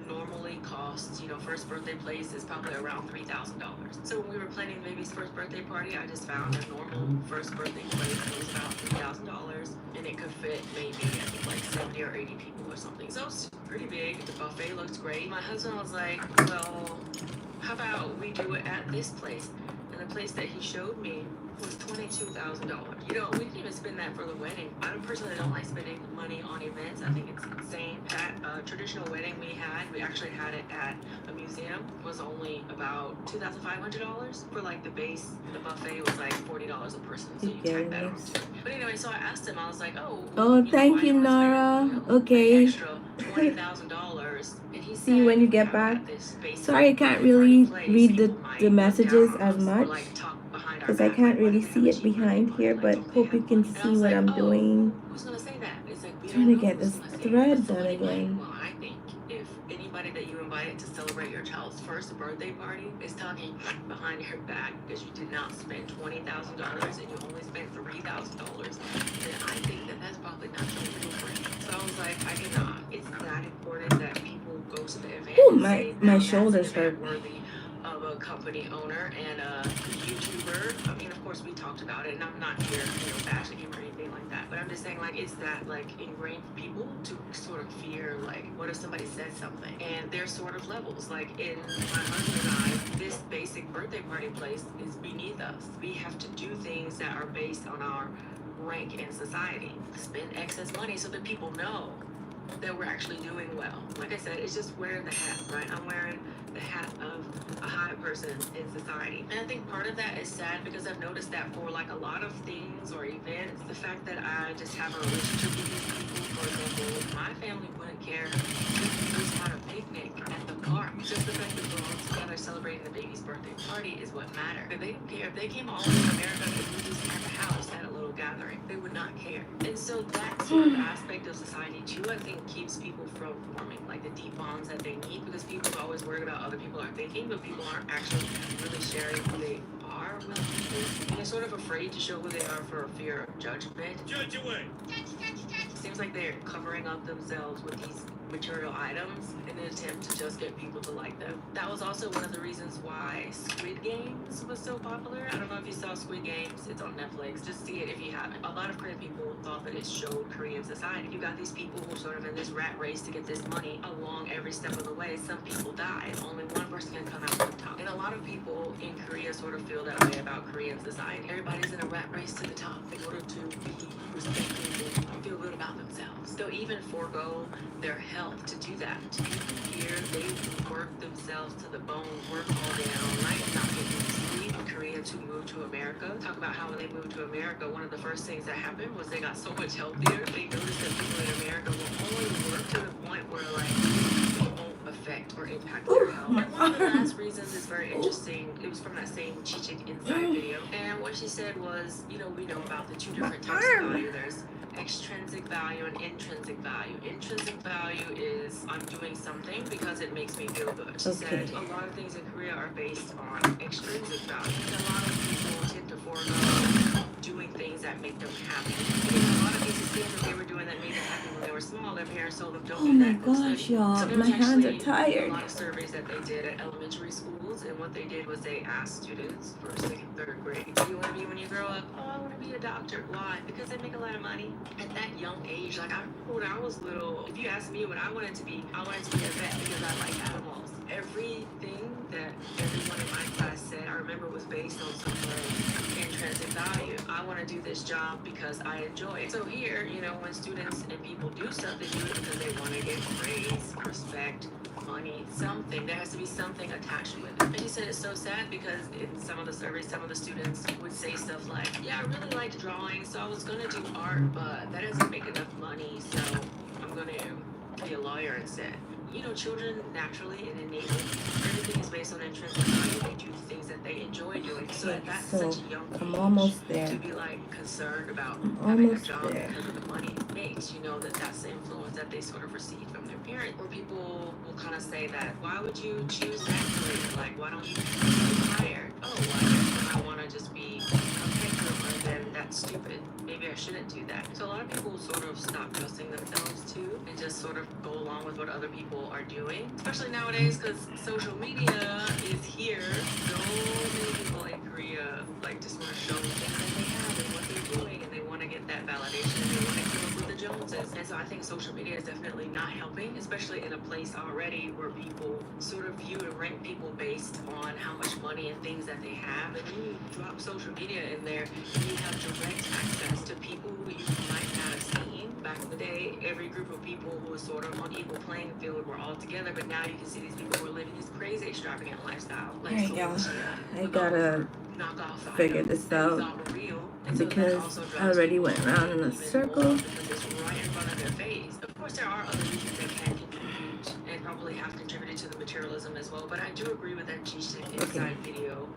normally costs, you know, first birthday place is probably around $3,000. So when we were planning the baby's first birthday party, I just found a normal first birthday place that was about $3,000, and it could fit maybe I think like 70 or 80 people or something. So it's pretty big. The buffet looks great. My husband was like, well, how about we do it at this place? And the place that he showed me was $22,000. You know, we didn't even spend that for the wedding. I personally don't like spending money on events. I think it's insane. That traditional wedding we actually had it at a museum, was only about $2,500 for like the base. The buffet was like $40 a person, so you tack that on too. But anyway, so I asked him, I was like, oh, thank you, Nora. Okay. Extra $20,000. And he See you when you get back. Sorry, I can't really read the messages as much because I can't really see it behind here, but hope you can see what I'm doing. Who's gonna say that? It's like, Trying to get this thread done again. Well, I think if anybody that you invited to celebrate your child's first birthday party is talking behind your back because you did not spend $20,000 and you only spent $3,000, then I think that that's probably not so good for you. So I was like, I cannot. It's that important that people go to the event. Ooh, and my say, now shoulders that's an hurt. event worthy of a company owner and a YouTuber. I mean, of course, we talked about it, and I'm not here, you know, bashing him or anything like that. But I'm just saying, like, it's that like ingrained for people to sort of fear, like, what if somebody said something? And there's sort of levels. Like in my husband and I, this basic birthday party place is beneath us. We have to do things that are based on our rank in society. Spend excess money so that people know that we're actually doing well. Like I said, it's just wearing the hat, right? I'm wearing the hat of a high person in society. And I think part of that is sad because I've noticed that for like a lot of things or events, the fact that I just have a relationship with these people, for example, my family wouldn't care if we just had a picnic at the park. Just the fact that we're all together celebrating the baby's birthday party is what matters. If they don't care, if they came all over America and we just at the house at a little gathering, they would not care. And so that sort of aspect of society too, I think keeps people from forming like the deep bonds that they need, because people are always worried about other people are thinking, but people aren't actually really sharing who they are with people. And they're sort of afraid to show who they are for fear of judgment. Judge away. Seems like they're covering up themselves with these material items in an attempt to just get people to like them. That was also one of the reasons why Squid Games was so popular. I don't know if you saw Squid Games. It's on Netflix. Just see it if you haven't. A lot of Korean people thought that it showed Korean society. You got these people who are sort of in this rat race to get this money along every step of the way. Some people die and only one person can come out on top. And a lot of people in Korea sort of feel that way about Korean society. Everybody's in a rat race to the top in order to be respected and feel good about themselves. They'll even forego their health to do that. To be here, they work themselves to the bone, work all day and all night, not getting sleep. In Korea to move to America. Talk about how when they moved to America, one of the first things that happened was they got so much healthier. They noticed that people in America will only work to the point where like it won't affect or impact their health. And one of the last reasons is very interesting. It was from that same Chichik Inside video. And what she said was, you know, we know about the two different types of value. There's extrinsic value and intrinsic value. Intrinsic value is because I'm doing something because it makes me feel good. She said a lot of things in Korea are based on extrinsic value. A lot of people tend to forego doing things that make them happy. Because a lot of these things that they were doing that made them happy when they were small, their parents told them don't Oh do my that. Go gosh, study. y'all. So there My was hands are actually tired. a lot of surveys that they did at elementary schools, and what they did was they asked students first, second, third grade, what do you want to be when you grow up? Oh, I want to be a doctor. Why? Because they make a lot of money. At that young age, like I remember when I was little, if you asked me what I wanted to be, I wanted to be a vet because I like animals. Everything that everyone in my class said, I remember was based on some sort of intrinsic value. I want to do this job because I enjoy it. So here, you know, when students and people do stuff, they do it because they want to get praise, respect, money, something. There has to be something attached to it. And he said it's so sad because in some of the surveys, some of the students would say stuff like, yeah, I really liked drawing, so I was going to do art, but that doesn't make enough money, so I'm going to be a lawyer instead. You know, children naturally and innately, everything is based on intrinsic value. They do the things that they enjoy doing. So at that such a young age, I'm almost there. to be like concerned about I'm having a almost job there. because of the money it makes, you know, that's the influence that they sort of receive from their parents. Or people will kind of say that, why would you choose that career? Like, why don't you be hired? Oh, why? I want to just be a pet groomer, then that's stupid. Maybe I shouldn't do that. So a lot of people sort of stop trusting themselves too and just sort of go along with what other people are doing. Especially nowadays because social media is here. So many people in Korea like just want to show the things that they have and what they're doing, and they want to get that validation and they want to keep up with the Joneses. And so I think social media is definitely not helping, especially in a place already where people sort of view and rank people based on how much money and things that they have. And when you drop social media in there, you have direct access to people who you might not have seen. Back in the day, every group of people who was sort of on equal playing field were all together, but now you can see these people who are living this crazy extravagant lifestyle. Like Alright, y'all. I gotta figure this out because I already went around in a circle. Because it's right in front of their face. Of course, there are other reasons that can contribute and probably have contributed to the materialism as well, but I do agree with that G-Stick Inside video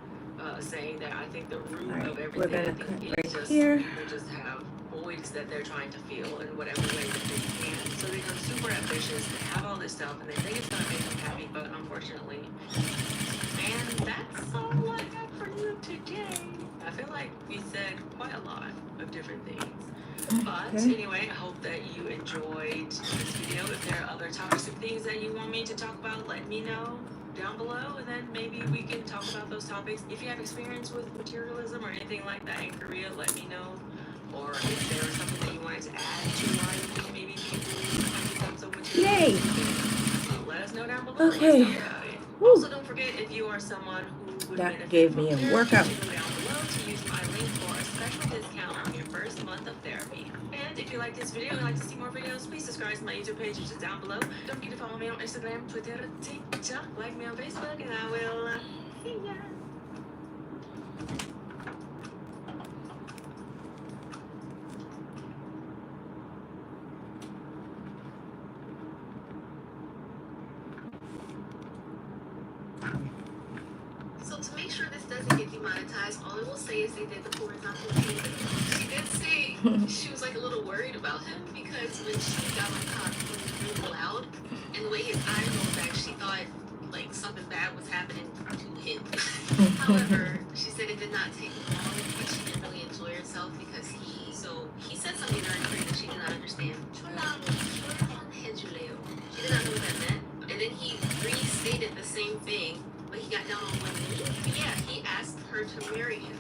saying that I think the root of everything We're gonna I think cut is right just here. people just have voids that they're trying to fill in whatever way that they can. So they become super ambitious, they have all this stuff, and they think it's gonna make them happy, but unfortunately, and that's all I have for you today. I feel like we said quite a lot of different things. But anyway, I hope that you enjoyed this video. If there are other topics or things that you want me to talk about, let me know down below, and then maybe we can talk about those topics. If you have experience with materialism or anything like that in Korea, let me know. Or if there was something that you wanted to add to why you think maybe people have become so materialistic. So let us know down below. Okay. Let's talk about it. Also, don't forget, if you are someone who would That gave me a workout. go down below to use my link for a special discount on your first month of therapy. And if you like this video and like to see more videos, please subscribe to my YouTube page, which is down below. Don't forget to follow me on Instagram, Twitter, TikTok, like me on Facebook, and I will see ya. So to make sure this doesn't get demonetized, all I will say is they did the horizontal thing. She did say she was like a little worried about him because when she got on top, he was really loud, and the way his eyes rolled back, she thought like something bad was happening to him. However, she said it did not take long, and she didn't really enjoy herself because he said something during Korean that she did not understand. She did not know what that meant, and then he restated the same thing. But he got down on one knee. But yeah, he asked her to marry him.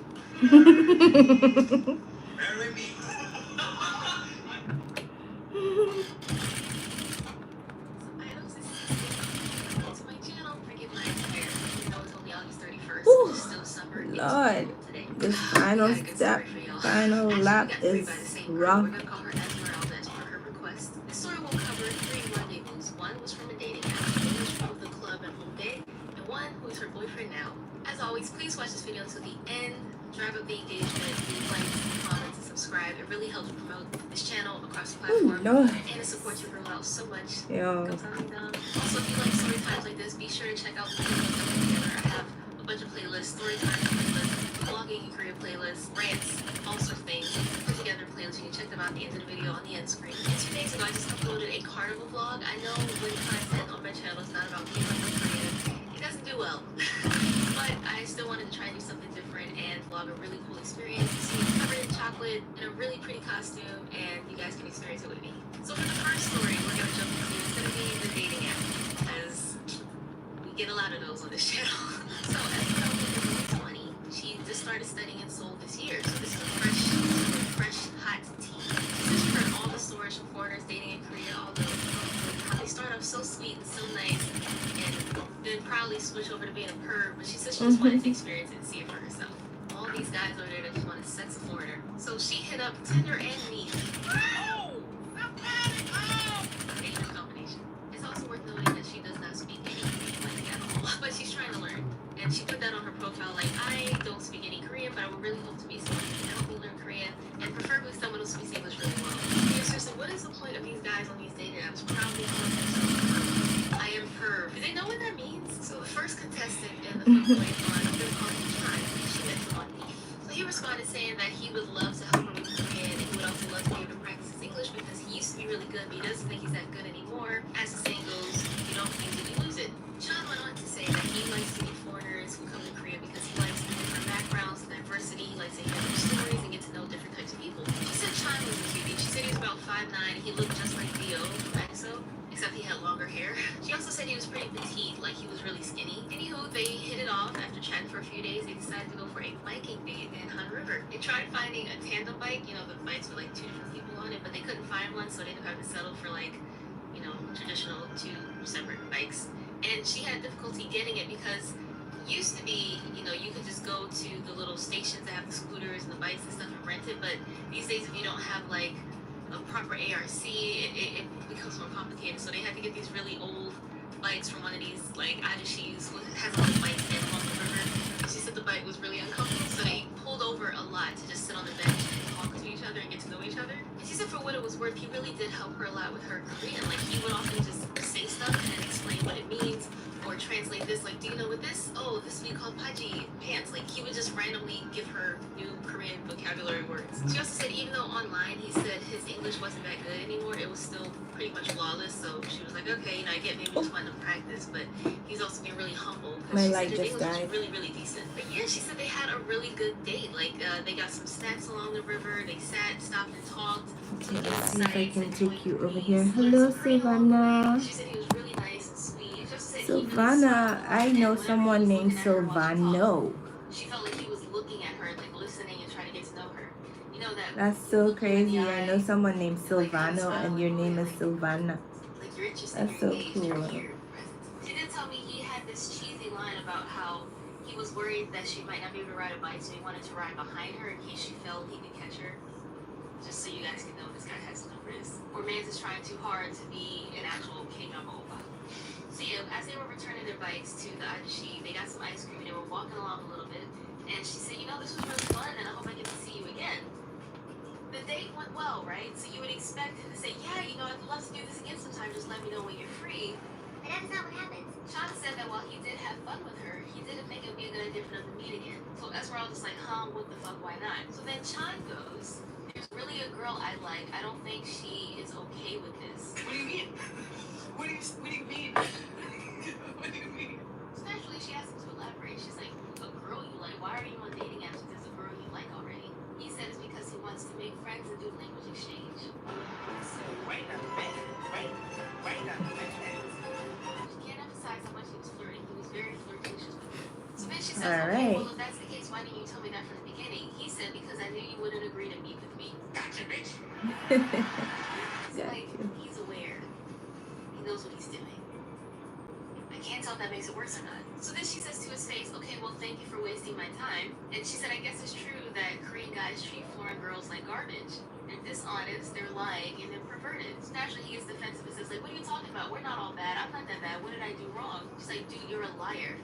Marry me. So items is to my channel. Forgive my hair. Even though it's only August 31st. Ooh, It's still summer. Lord, Today. this final step, final lap is rough. We're gonna call her Esmeralda as per her request. This story will cover 3 rendezvous. One was from a dating app. One was from the club and home day. One who is her boyfriend now. As always, please watch this video until the end. Drive up the engagement, leave likes, comments, and subscribe. It really helps promote this channel across the platform. Lord. And it supports your girl out so much. Yo. Also, if you like story times like this, be sure to check out the videos that I put together. I have a bunch of playlists, story time playlists, vlogging in Korea playlists, rants, all sorts of things. Put together a playlist. You can check them out at the end of the video on the end screen. And 2 days ago, I just uploaded a carnival vlog. I know when content on my channel is not about K-pop or Korea, it doesn't do well. But I still wanted to try and do something different and vlog a really cool experience. So it's covered in chocolate in a really pretty costume, and you guys can experience it with me. So for the first story, we're gonna jump into, it's gonna be the dating app, because we get a lot of those on this channel. So as you know, in 2020, she just started studying in Seoul this year. So this is a fresh, hot tea. This is for all the stories from foreigners dating in Korea, all the how they start off so sweet and so nice, and then probably switch over to being a perv. But she said she just wanted to experience it and see it for herself. All these guys over there that just want to sex a foreigner. So she hit up Tinder and Meet. Dangerous combination. It's also worth noting that she does not speak any like at all, but she's trying to learn. And she put that on her profile like, I don't speak any Korean, but I would really hope to meet someone who can help me learn Korean, and preferably someone who speaks English really well. Yeah, seriously, what is the point of these guys on these dating apps proudly calling themselves perv? I am perv. Do they know what that means? So the first contestant in the fuckboy one, I'm gonna call him Chai. She met him on Beef. So he responded saying that he would love to help her with Korean, and he would also love to be able to practice his English because he used to be really good, but he doesn't think he's that good anymore. As the saying goes, you don't use it, you lose it. Sean went on to say that he likes to meet foreigners who come to Korea because he likes the different backgrounds, the diversity, he likes to hear their stories and get to know different types of people. She said Sean was a cutie. She said he was about 5'9", he looked just like Theo from EXO, except he had longer hair. She also said he was pretty petite, like he was really skinny. Anywho, they hit it off. After chatting for a few days, they decided to go for a biking date in Han River. They tried finding a tandem bike, you know, the bikes with like 2 different people on it, but they couldn't find one, so they ended up having to settle for like, you know, traditional 2 separate bikes. And she had difficulty getting it because used to be, you know, you could just go to the little stations that have the scooters and the bikes and stuff and rent it, but these days if you don't have like a proper ARC, it becomes more complicated. So they had to get these really old bikes from one of these like ajishis who has a little bike stand along the river. She said the bike was really uncomfortable, so they pulled over a lot to just sit on the bench and talk to each other and get to know each other. And she said for what it was worth, he really did help her a lot with her Korean. Like he would often just say stuff and then explain what it means, or translate this, like, do you know what this? Oh, this would be called paji, pants. Like, he would just randomly give her new Korean vocabulary words. She also said even though online he said his English wasn't that good anymore, it was still pretty much flawless. So she was like, okay, you know, I get maybe just wanting to practice, but he's also being really humble. My She light said his just English died. was really, really decent. But yeah, she said they had a really good date. Like, they got some snacks along the river. They sat, stopped, and talked. Okay, let's see if I can take you over here. Hello, Savannah. She said he was really nice and sweet. Just said he really Silvana, smiled, I and know whenever he someone was named looking at her while she Silvano. talked, she felt like he was looking at her, like listening and trying to get to know her. You know that. That's so look you in the crazy. I know eye, someone named and, like, kind of Silvano, and smile your and name is like Silvana. you're interested, That's you're so engaged, cool. you're here. She did tell me he had this cheesy line about how he was worried that she might not be able to ride a bike, so he wanted to ride behind her in case she fell, he could catch her. Just so you guys can know this guy has numbers. Or man's is trying too hard to be an actual K-drama oppa. So yeah, as they were returning their bikes to the ajushi, they got some ice cream and they were walking along a little bit. And she said, you know, this was really fun and I hope I get to see you again. The date went well, right? So you would expect him to say, yeah, you know, I'd love to do this again sometime, just let me know when you're free. But that's not what happened. Sean said that while he did have fun with her, he didn't think it would be a good idea for them to meet again. So that's where I was just like, what the fuck, why not? So then Sean goes, there's really a girl I like. I don't think she is okay with this. What do you mean? What do you mean? What do you mean? So naturally, she asked him to elaborate. She's like, a girl you like? Why are you on dating apps if there's a girl you like already? He said it's because he wants to make friends and do language exchange. Wait a minute. Wait a minute. She can't emphasize how much he was flirting. He was very flirtatious with her. So then she says, All okay, right. well, if that's the case, why didn't you tell me that from the beginning? He said, because I knew you wouldn't agree to meet with me. Gotcha, bitch. So, like, he's aware. He knows what he's doing. I can't tell if that makes it worse or not. So then she says to his face, okay, well, thank you for wasting my time. And she said, I guess it's true that Korean guys treat foreign girls like garbage. They're dishonest, they're lying, and they're perverted. So naturally, he gets defensive and says, like, what are you talking about? We're not all bad. I'm not that bad. What did I do wrong? She's like, dude, you're a liar.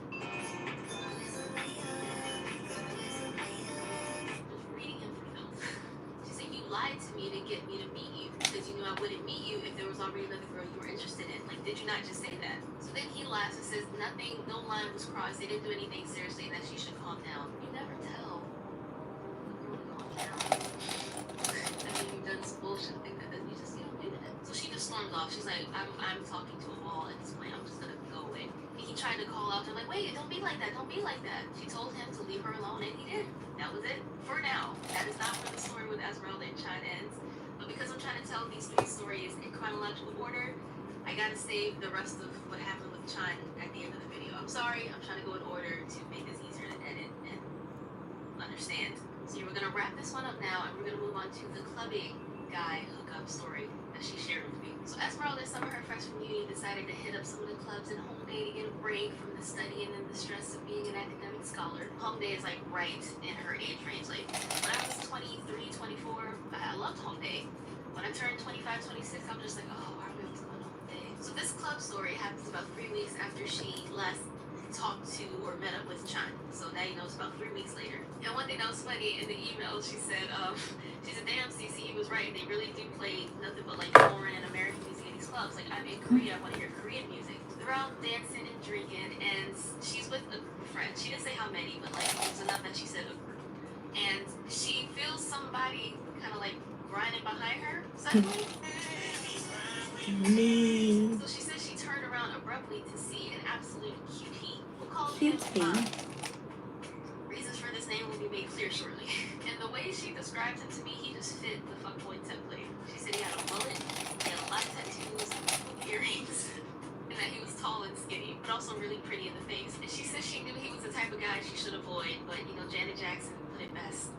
Reading him for filth. She said, you lied to me to get me to meet you because you knew I wouldn't meet you if there was already another girl you were interested in. Like, did you not just say that? So then he laughs and says, nothing, no line was crossed. They didn't do anything seriously, and that she should calm down. You never tell a girl to calm down. I mean, you've done some bullshit thing that you just, you don't do that. So she just storms off. She's like, I'm talking to a wall at this point. I'm just gonna go away. And he tried to call out to her, like, wait, don't be like that. Don't be like that. She told him to leave her alone, and he did. That was it for now. That is not where the story with Esmeralda and China ends. But because I'm trying to tell these 3 stories in chronological order, I gotta save the rest of what happened with China at the end of the video. I'm sorry. I'm trying to go in order to make this easier to edit and understand. So we're gonna wrap this one up now, and we're gonna move on to the clubbing guy hookup story that she shared with me. So Esmeralda, some of her friends from uni decided to hit up some of the clubs in Home Day to get a break from the studying and the stress of being an academic scholar. Home Day is like right in her age range. Like when I was 23, 24, I loved Home Day. When I turned 25, 26, I was just like, oh, why are we always going to Home Day? So this club story happens about 3 weeks after she last talked to or met up with Chan. So now you know it's about 3 weeks later. And one thing that was funny in the email, she said, damn, CC, he was right. They really do play nothing but like foreign and American music in these clubs. Like, I'm in Korea, I want to hear Korean music. They're out dancing and drinking, and she's with a group of friends. She didn't say how many, but like it was enough that she said a group. And she feels somebody kind of like grinding behind her suddenly. So she said she turned around abruptly to see an absolute cutie. We'll call him Bob. Reasons for this name will be made clear shortly. And the way she described him to me, he just fit the fuckboy template. She said he had a mullet, he had a lot of tattoos, earrings, and that he was tall and skinny, but also really pretty in the face. And she said she knew he was the type of guy she should avoid, but you know, Janet Jackson put it best.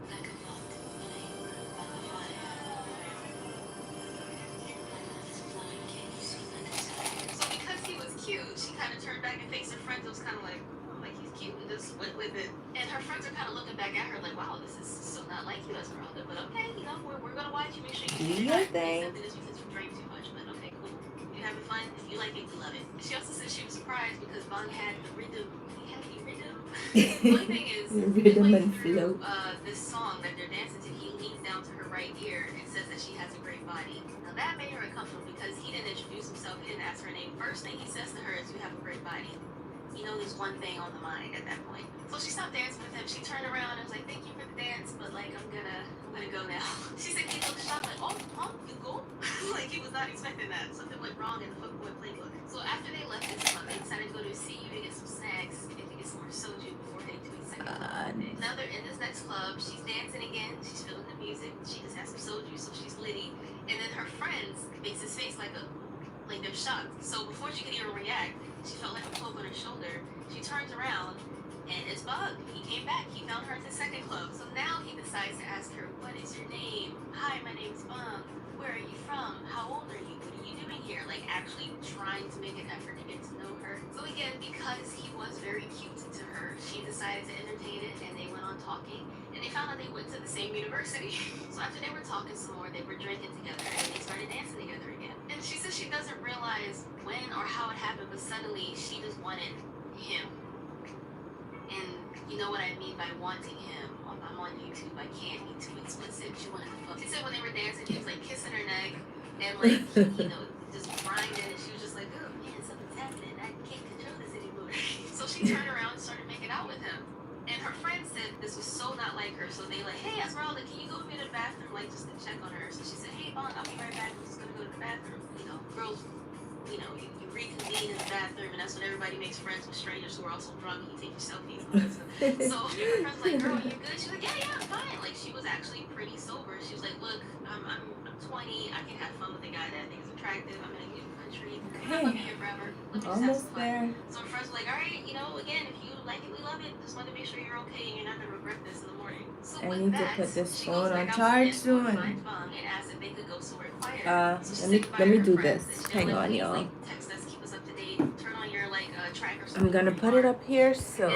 So because he was cute, she kind of turned back and faced her friends. It was kind of like, oh, like he's cute, and just went with it. And her friends are kind of looking back at her like, wow, this is so not like you, Esmeralda. But okay, you know, we're gonna watch you. Make sure you do your thing. This because you drink too much, but okay, cool. You're having fun. If you like it, you love it. She also said she was surprised because Bong had the rhythm. He had the rhythm. The only thing is, midway through this song that they're dancing to, he leans down to her right ear and says that she has a great body. Now that made her uncomfortable because he didn't introduce himself. He didn't ask her name. First thing he says to her is, "You have a great body." You know, there's one thing on the mind at that point. So she stopped dancing with him. She turned around and was like, "Thank you for the dance, but like I'm gonna go now." She said he looked shocked, like, "Oh, you go?" Like he was not expecting that. Something went wrong in the fuckboy playbook. So after they left this club, they decided to go to a CU to get some snacks and to get some more soju before heading to a second club. Another in this next club, she's dancing again. She's feeling the music. She just has some soju, so she's litty. And then her friends makes his face like they're shocked. So before she could even react, she felt like a poke on her shoulder. She turns around, and it's Bug. He came back. He found her at the second club. So now he decides to ask her, "What is your name?" "Hi, my name's Bug. Where are you from? How old are you? What are you doing here?" Like actually trying to make an effort to get to know her. So again, because he was very cute to her, she decided to entertain it, and they went on talking. And they found out they went to the same university. So after they were talking some more, they were drinking together, and they started dancing together again. And she says she doesn't realize when or how it happened, but suddenly she just wanted him. And you know what I mean by wanting him. I'm on YouTube. I can't be too explicit. She wanted to fuck. She said when they were dancing, he was like kissing her neck and like, you know, just grinding. And she was just like, oh man, something's happening. I can't control this anymore. So she turned around and started making out with him. And her friend said this was so not like her. So they like, hey, Esmeralda, can you go with me to the bathroom, like just to check on her? So she said, hey, Bong, I'll be right back. I'm just gonna go to the bathroom. You know, girls, you know, you reconvene in the bathroom, and that's when everybody makes friends with strangers who are also drunk, and you take your selfies. So her friend's like, girl, you good? She's like, yeah, I'm fine. Like she was actually pretty sober. She was like, look, I'm 20. I can have fun with a guy that I think is attractive. I'm in a new country. I'm not gonna be here forever. Let me just have some fun. So her friends were like, all right, you know, again, if you like it, we love it. Just want to make sure you're okay and you're not gonna regret this in the morning. So I with need that, to put this she phone goes on back charge out soon. and asked if they could go somewhere quieter. So Let me do this. Hang on, y'all. like, text us, keep us up to date. Turn on your like tracker. I'm gonna put it up here so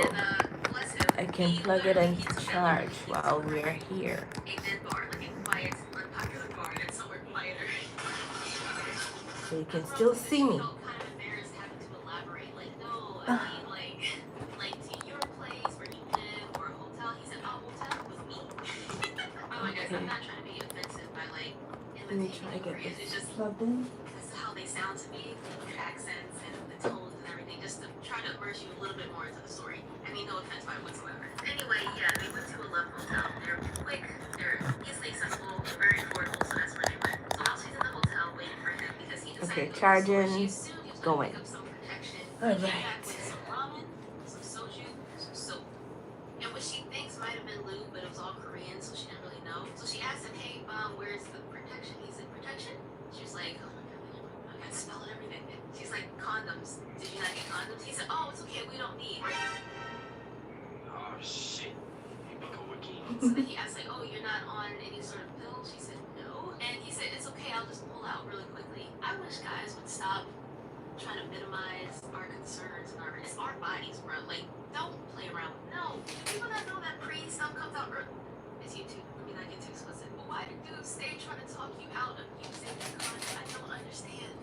I can plug it into charge while we're here. A dead bar, like a quiet, unpopular bar that's somewhere quieter. So you can still see me. Kind of embarrassed having to elaborate, like, no, I mean, like to your place where you live or a hotel. He said, oh, hotel with me. Oh my guys, I'm not trying to be offensive by like Let me try to get this plugged in. This is how they sound to me, your accent. bit more into the story. I mean, no offense by whatsoever. Anyway, yeah, they went to a love hotel. They're quick, they're easily accessible, they're very affordable, so that's where they went. So while she's in the hotel waiting for him, because he decided to go to the store, she assumed he was going to pick up some protection. He came back with some ramen, some soju, some soap. And what she thinks might have been lube, but it was all Korean, so she didn't really know. So she asked him, hey, where's the protection? He said, protection? She was like, oh my god, I gotta spell it, everything. She's like, condoms. Did you not get condoms? He said, oh, it's okay, we don't need. Oh, shit. So then he asked, like, oh, you're not on any sort of pill? She said, no. And he said, it's okay, I'll just pull out really quickly. I wish guys would stop trying to minimize our concerns and it's our bodies, bro. Like, don't play around. No. People that know that pre-stuff comes out early. It's YouTube. Let me not get too explicit. But why do dudes stay trying to talk you out of using the condom? I don't understand.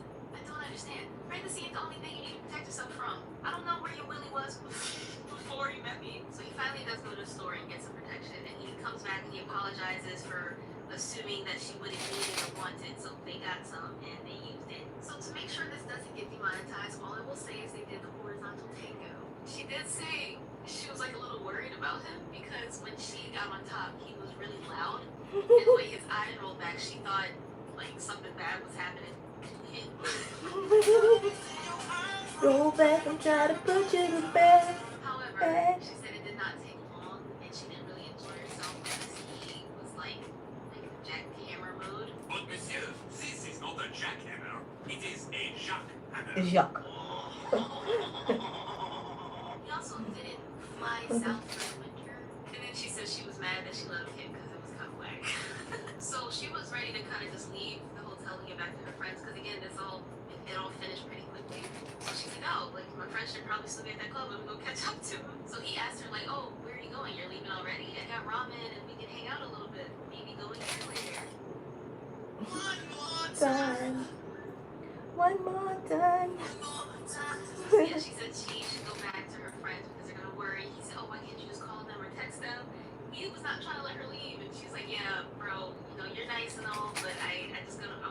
Pregnancy ain't the only thing you need to protect yourself from. I don't know where your willy was before you met me. So he finally does go to the store and gets some protection. And he comes back and he apologizes for assuming that she wouldn't need it or want it. So they got some and they used it. So to make sure this doesn't get demonetized, all I will say is they did the horizontal tango. She did say she was like a little worried about him because when she got on top, he was really loud. And the way his eyes rolled back, she thought like something bad was happening. Roll back and try to put you to bed. However, she said it did not take long and she didn't really enjoy herself because he was like jackhammer mode. But monsieur, this is not a jackhammer. It is a jackhammer. Jacques. He also didn't fly south for the winter. And then she said she was mad that she let him hit because it was kind of whack. So she was ready to kind of just leave the hotel and get back to her friends because again, it all finished pretty quickly. So she's like, oh, like my friends should probably still be at that club. I'm gonna go catch up to him. So he asked her like, oh, where are you going? You're leaving already? I got ramen and we can hang out a little bit. Maybe go in here later. One more time. One more time. Yeah, she said she should go back to her friends because they're gonna worry. He said, oh, why can't you just call them or text them? He was not trying to let her leave, and she's like, yeah, bro, you know, you're nice and all, but I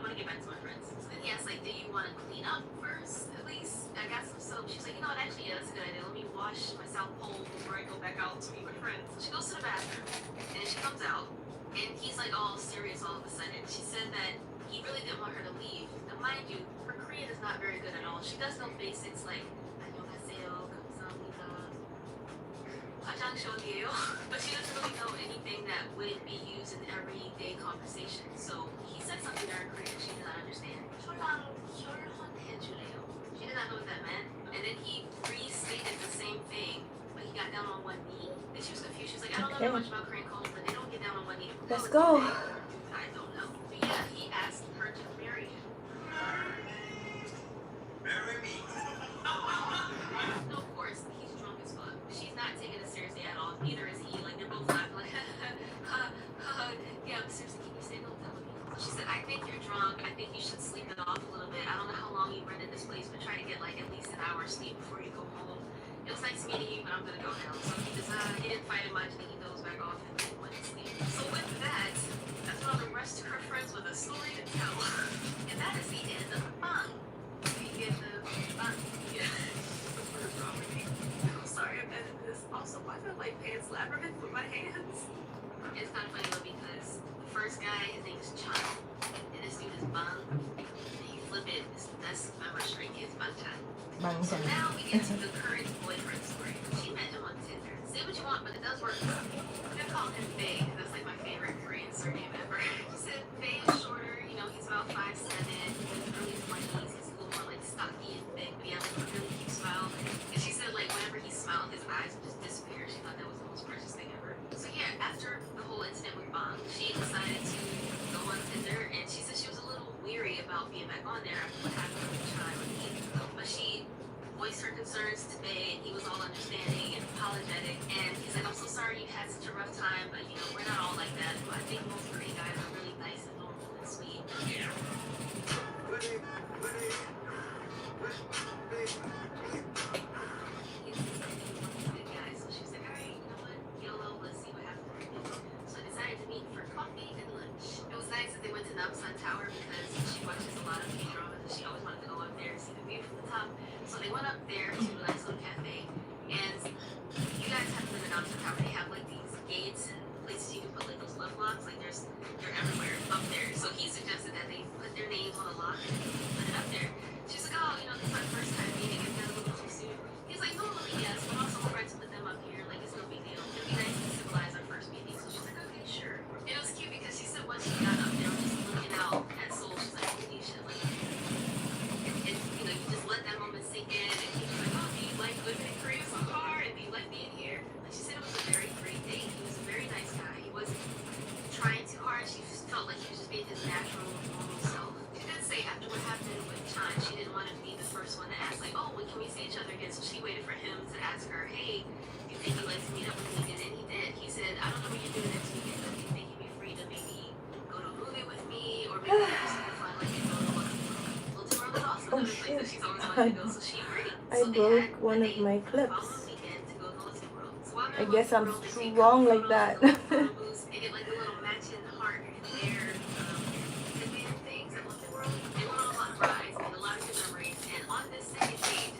want to get back to my friends. So then he asked, like, do you want to clean up first, at least? I got some soap. She's like, you know what, actually, yeah, that's a good idea. Let me wash my South Pole before I go back out to meet my friends. So she goes to the bathroom, and she comes out, and he's, like, all serious all of a sudden. She said that he really didn't want her to leave. Now, mind you, her Korean is not very good at all. She does know basics like, 안녕하세요, 감사합니다, 화장실이에요, but she doesn't really know anything that would be used in everyday conversation. So he said something to her in Korean she did not understand. 혈흔해주래요. She did not know what that meant. And then he restated the same thing, but he got down on one knee. Then she was confused. She was like, I don't know that much about Korean culture, but they don't get down on one knee. Let's go. I don't know. But yeah, he asked her to marry him. Marry me. No, of course, he's drunk as fuck. She's not taking it seriously at all. Neither is he. Like, they're both laughing like, yeah, but seriously, can you say no telling me? She said, I think you're drunk. I think you should sleep it off a little bit. I don't know how long you've rented this place, but try to get, like, at least an hour's sleep before you go home. It was nice meeting you, but I'm gonna go now. So he didn't fight it much, and then he goes back off and went to sleep. So with that, that's when the rest of her friends with a story to tell. And that is the end of Bang. We get the Bang. Yeah. I'm sorry I'm editing this. Also, why do I like pants labyrinth with my hands? It's kind of funny though because the first guy, his name is Chan, and this dude is Bang. And he flip it, that's member string is Bang-chan. So now we get to the current boyfriend story. She met him on Tinder. Say what you want, but it does work. I'm gonna call him Faye because that's like my favorite Korean surname ever. She said Faye is shorter, you know, he's about 5'7", early 20s. He's a little more like stocky and thick, but he has like a really cute smile. And she said like whenever he smiled, his eyes would just disappear. She thought that was the most precious thing ever. So yeah, after the whole incident with Bang, she decided to go on Tinder, and she said she was a little weary about being back on there after what happened with Chai with Keith. But she voiced her concerns to Faye, and he was all understanding and apologetic. And he's like, I'm so sorry you had such a rough time, but you know, we're not all like that. But I think most Korean guys are really nice and normal and sweet. Yeah. So she's like, alright, you know what? YOLO, let's see what happens. So I decided to meet for coffee and lunch. It was nice that they went to Namsan Tower because she watches a lot of K-dramas and she always wanted to go up there and see the view from the top. So they went up there to a nice little cafe, and course, they're everywhere up there. So he suggested that they put their names on a lock and put it up there. She's like, oh, this is our first time meeting. It's not a little too soon. He's like, normally yes, but also we'll try to put them up here. Like, it's no big deal. It'll be nice to symbolize our first meeting. So she's like, okay, sure. And it was cute because she said once she got up there, just looking out at Soul, she's like, holy shit, like, you just let that moment sink in. And he was like, oh, do you like living in Korea so far? And do you like being here? Like, she said it was a very great date. He was a very nice guy. He wasn't trying too hard. She just felt like he was just being his natural, normal self. She did say after what happened with Chan, she didn't want to be the first one to ask, like, oh, when can we see each other again? So she waited for him to ask her, hey, do you think you'd like to meet up with me again? And he did. He said, I don't know what you're doing next weekend, but do you think you'd be free to maybe go to a movie with me? Or maybe there's something fun, like, you know, we'll do our little also another place that she's always wanted to go. So she agreed. I broke one of my clips. I guess I'm strong like that. They get like a little matching heart in their things. I love the world. They went on a lot of rides and a lot of good memories. And on this second date,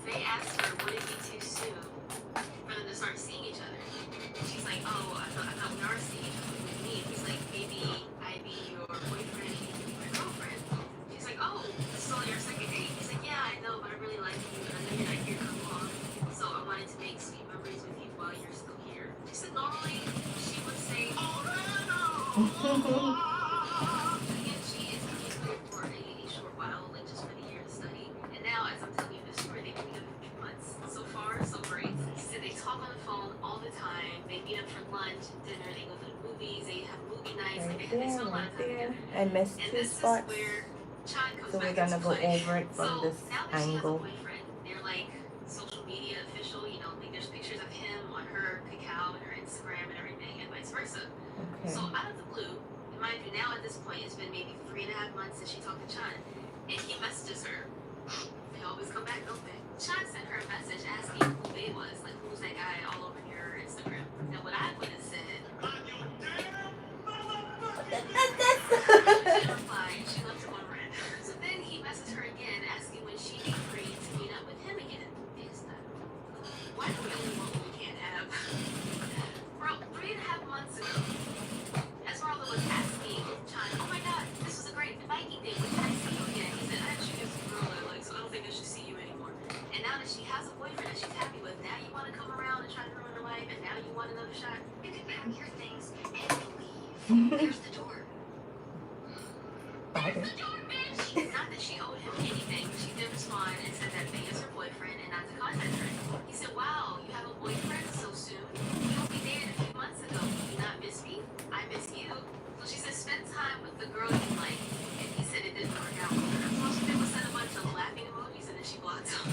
they asked her, would it be too soon for them to start seeing each other? And she's like, oh, I thought we are seeing each other. What do you mean? He's like, maybe I'd be your boyfriend and you could be my girlfriend. She's like, oh, this is only our second date. He's like, yeah, I know, but I really like you. I know you're not here too long. So I wanted to make sweet memories with you while you're still here. She said normally she would say, oh, no. Again, she is in school for a short while, like just for the year to study. And now, as I'm telling you this story, they've been together for 2 months. So far, so great. She said they talk on the phone all the time. They meet up for lunch, dinner, they go to the movies, they have movie nights, like they spend a lot of time together. I missed And 2 this spots. is where Chan comes So we're back gonna into go play. over it from So this now that she has a angle. boyfriend, they're like social media official, like there's pictures of him on her Kakao and her Instagram and everything, and vice versa. Okay. So out of the blue, and mind you, now at this point it's been maybe 3.5 months since she talked to Chan, and he messages her. They always come back, don't they? Chan sent her a message asking who they was, like who's that guy all over your Instagram. And what I would have said, she replied, she loved him on red. So then he messaged her again asking when she'd be free to meet up with him again. Is that why do we only want what we can't have? Bro, 3.5 months ago, Esmeralda was asking Chan, oh my god, this was a great biking day. When can I see you again? He said, I actually have some girl that I like, so I don't think I should see you anymore. And now that she has a boyfriend that she's happy with, now you want to come around and try to ruin her life, and now you want another shot? You can pack your things and leave. There's the door. There's the door, bitch! Not that she owed him anything, but she did respond and said that Faye is her boyfriend and not to contact her anymore. He said, wow, you have a boyfriend so soon? You only dated a few months ago. Do you not miss me? I miss you. So she said, spend time with the girl you like. And he said it didn't work out with her. So all she did was send a bunch of laughing emojis and then she blocked him.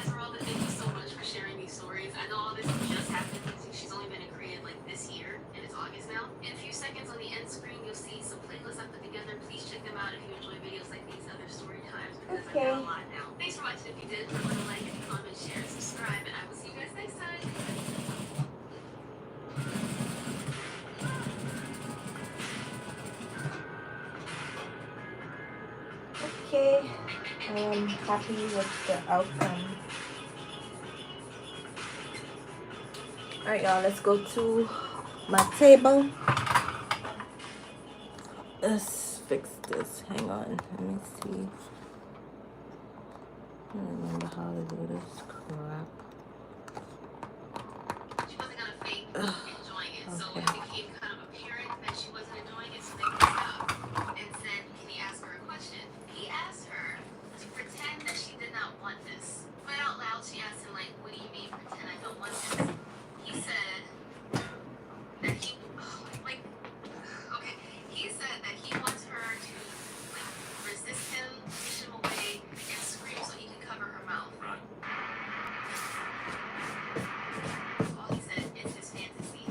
Esmeralda, thank you so much for sharing these stories. I know all this just happened. She's only been in Korea like this year, and it's August now. In a few seconds on the end screen, you'll see some playlists I put together. Please check them out if you enjoy videos like these other story times, because I've got a lot now. Thanks for watching. If you did, remember to like, comment, share, and subscribe, and I will see you guys next time. Okay, I am happy with the outcome. Alright, y'all, let's go to my table. Let's fix this. Hang on, let me see. I don't remember how to do this crap. She wasn't gonna fake enjoying it, so it became kind of apparent that she wasn't enjoying it, so they broke up and said, can he ask her a question? He asked her to pretend that she did not want this. But out loud, she asked him, like, what do you mean pretend I don't want this? He said that he, he said that he wants her to, like, resist him, push him away, and scream so he can cover her mouth. All he said is his fantasy.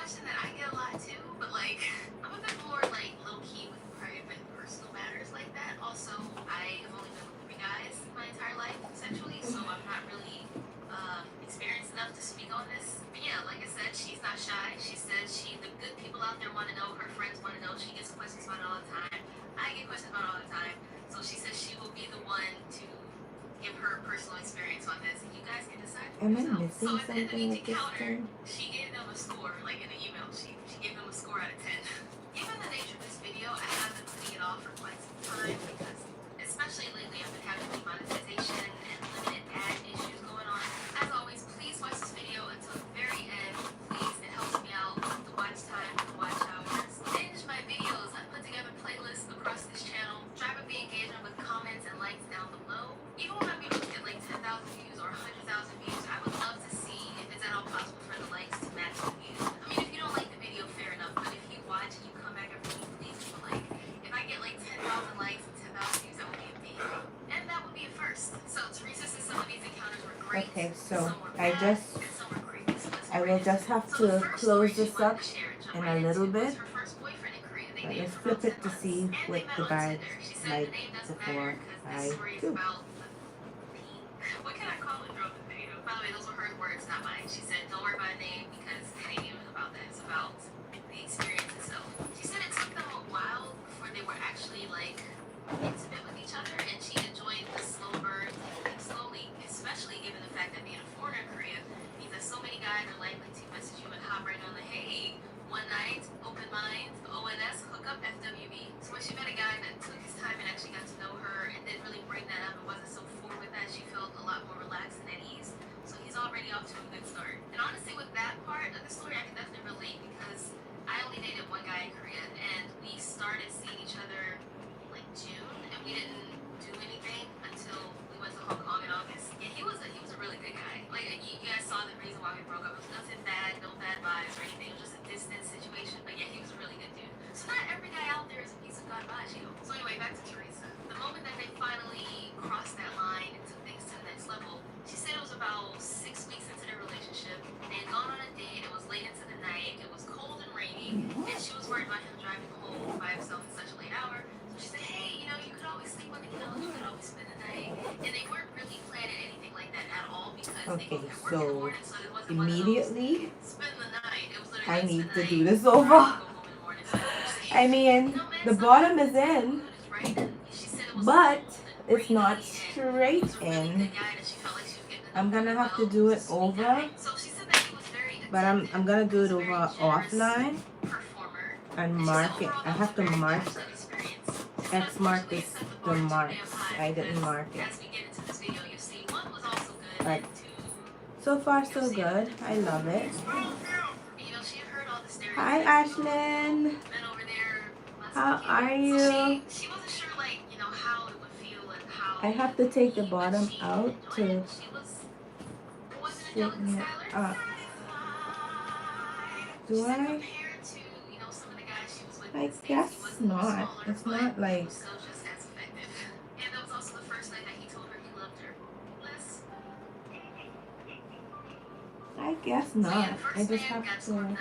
question that I get a lot too, but like I'm a bit more like low key with private personal matters like that. Also, I have only been with 3 guys my entire life sexually, so I'm not really experienced enough to speak on this. But yeah, like I said, she's not shy. She says the good people out there want to know, her friends want to know. She gets questions about it all the time. I get questions about it all the time. So she says she will be the one to give her personal experience on this, and you guys can decide for Am I yourselves. missing So at the end of something each with this encounter, thing? she gave them a score, like in the email. She gave them a score out of 10. Given the nature of this video, I have been putting it off for quite some time because, especially lately, I've been having demonetization and limited ad issues going on. As always, please watch this video until the very end. Please, it helps me out with the watch time, the watch hours. Binge my videos. I put together playlists across this channel. Try to be engaging with comments and likes down below. Even when my videos get like 10,000 views or 100,000 views, I would love to see if it's at all possible for the likes to match the views. I mean, if you don't like the video, fair enough. But if you watch and you come back every week, please leave a like. If I get like 10,000 likes and 10,000 views, that would be amazing. And that would be a first. So Teresa says some of these encounters were great. Okay, so some were I bad, just and some were creepy. So let's I break will it just down. have So the to first story close she this wanted up to share and jump in right a little into was bit. her first boyfriend in Korea. They But dated let's for flip about it 10 to months. see And they what met the on vibes Tinder. She said like the name doesn't before matter because I this story is do. about what can I call it throughout the video? By the way, those were her words, not mine. She said, don't worry about a name because it ain't even about that. It's about the experience itself. She said it took them a while before they were actually like intimate with each other, and she enjoyed the slow burn, taking things slowly, especially given the fact that being a foreigner in Korea means that so many guys are likely to message you and hop right on the hey, one night, open mind, ONS, hookup, FWB. So when she met a guy that took his time and actually got to know her and didn't really bring that up and wasn't so forward with that, she felt a lot more relaxed and at ease. So he's already off to a good start. And honestly, with that part of the story, I can definitely relate because I only dated one guy in Korea and we started seeing each other like June and we didn't do anything until we went to Hong Kong in August. And he was a really good guy. Like you guys saw the reason why we broke up. It was nothing bad, no bad vibes or anything. It was just a distant situation. But yeah, he was a really good dude. So not every guy out there is a piece of garbage, you know. So anyway, back to Teresa. The moment that they finally crossed that line and took things to the next level, she said it was about 6 weeks into their relationship. They had gone on a date. It was late into the night. It was cold and rainy, and she was worried about him driving home by himself at such a late hour. So she said, hey, you know, you could always sleep on the couch. You could always spend the night. And they weren't really planning anything like that at all because they Okay, both had work in the so morning, so it wasn't one of those immediately spend the night. It was literally I like, need spend the to do night, this go over. home in the morning. So I mean, the bottom is in, but it's not straight in. I'm gonna have to do it over, but I'm gonna do it over offline and mark it. I have to mark, X mark this, the marks. I didn't mark it. But so far so good. I love it. Hi Ashlyn. How are you? I have to take the bottom out to straighten it up. Do I? I guess not. It's not like... I guess not. I just have to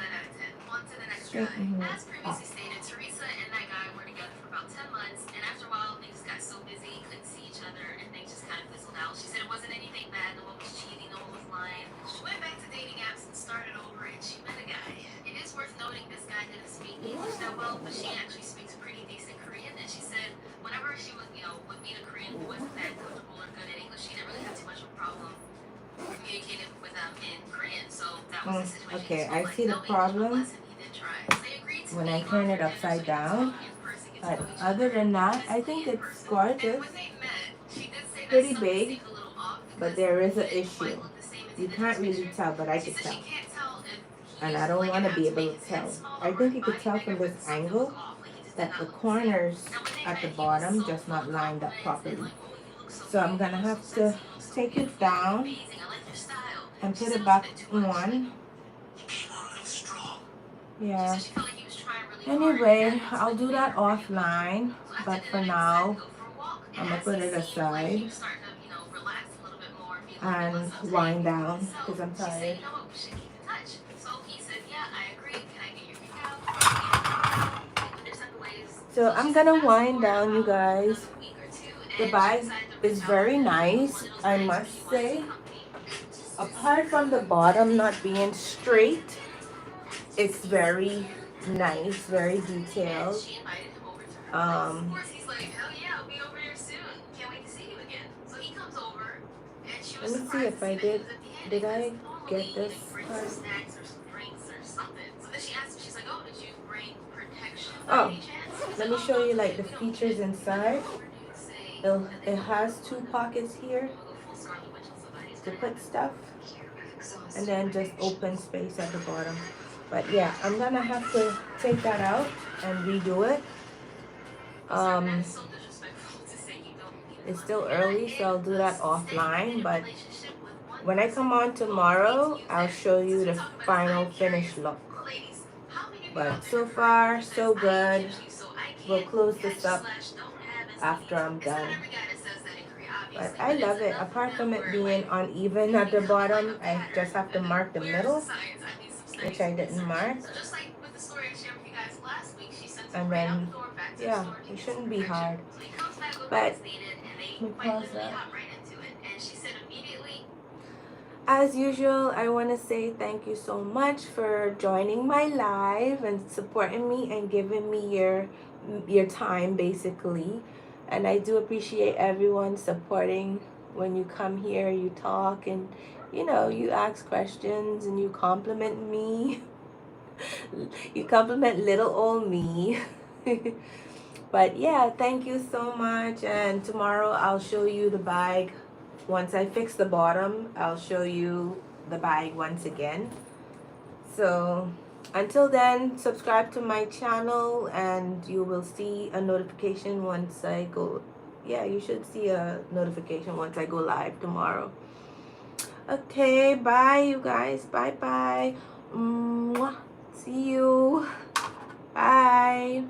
straighten it As previously up. stated, Teresa and that guy were together for about 10 months, and after a while, things got so busy, couldn't see each other, and things just kind of fizzled out. She said it wasn't anything bad, no one was cheating, no one was lying. She went back to dating apps and started over, and she met a guy. It is worth noting this guy didn't speak English that well, but she actually speaks pretty decent Korean, and she said whenever she would, would meet a Korean who wasn't that comfortable or good at English, she didn't really have too much of a problem communicating with them in Korean, so that was the situation. Okay, So, I like, see the no English, problem but listen, he did try. They agreed to when I meet turn for it dinner upside so they could down. talk in person, get to But know each other other than that, I physically think in it's person. gorgeous. And when they met, she did say that Pretty something big, seemed a little off but because there is he an didn't quite issue. look the same as he You did in can't his really pictures. tell, but I She could said tell. she can't tell if he And I used don't like want an to app be to able make to his tell. head smaller I or think his you could body tell bigger, from but this something angle was off. Like he just did that not the look the same. corners And when they at the met, he was bottom so just full not of lined up compliments and properly. like, oh, you look so So I'm cute, gonna you look have so to sexy, you look so take it beautiful, you look down amazing, I like your style. and She put said it it was a back bit too much. on. She Yeah. said she felt like he was trying really hard, and Anyway, that I'll ultimately do made that her pretty uncomfortable. offline. So after But for dinner, they decided now, to go for a walk. And I'm gonna as put he it seemed like aside he was starting to, relax a little bit more, be a little bit and less uptight wind with down himself, because I'm she said, tired. you know what, we should keep in touch. So he said, yeah, I agree. Can So I'm gonna wind down, you guys. The bag is very nice, I must say. Apart from the bottom not being straight, it's very nice, very detailed. Of course, he's like, hell yeah, I'll be over there soon. Can't wait to see you again. So he comes over, and she was Let me see surprised if to I see that he did. was empty-handed. Did I Because normally, get this he brings part? some snacks or some drinks or something. So then she asked me, she's like, oh, did you bring protection by Oh, any chance? let me show you like the features inside. It has 2 pockets here to put stuff, and then just open space at the bottom. But yeah, I'm gonna have to take that out and redo it. It's still early, so I'll do that offline, but when I come on tomorrow, I'll show you the final finished look. But so far, so good. We'll close this up after I'm done. But I love it. Apart from it being uneven at the bottom, I just have to mark the middle, which I didn't mark. And then, yeah, it shouldn't be hard. But, let me pause that. As usual, I want to say thank you so much for joining my live and supporting me and giving me your time, basically. And I do appreciate everyone supporting. When you come here, you talk, and you ask questions and you compliment me. You compliment little old me. But yeah, thank you so much. And tomorrow I'll show you the bag. Once I fix the bottom, I'll show you the bag once again. So until then, subscribe to my channel and you will see a notification once I go. Yeah, you should see a notification once I go live tomorrow. Okay, bye you guys. Bye bye. Mwah. See you. Bye.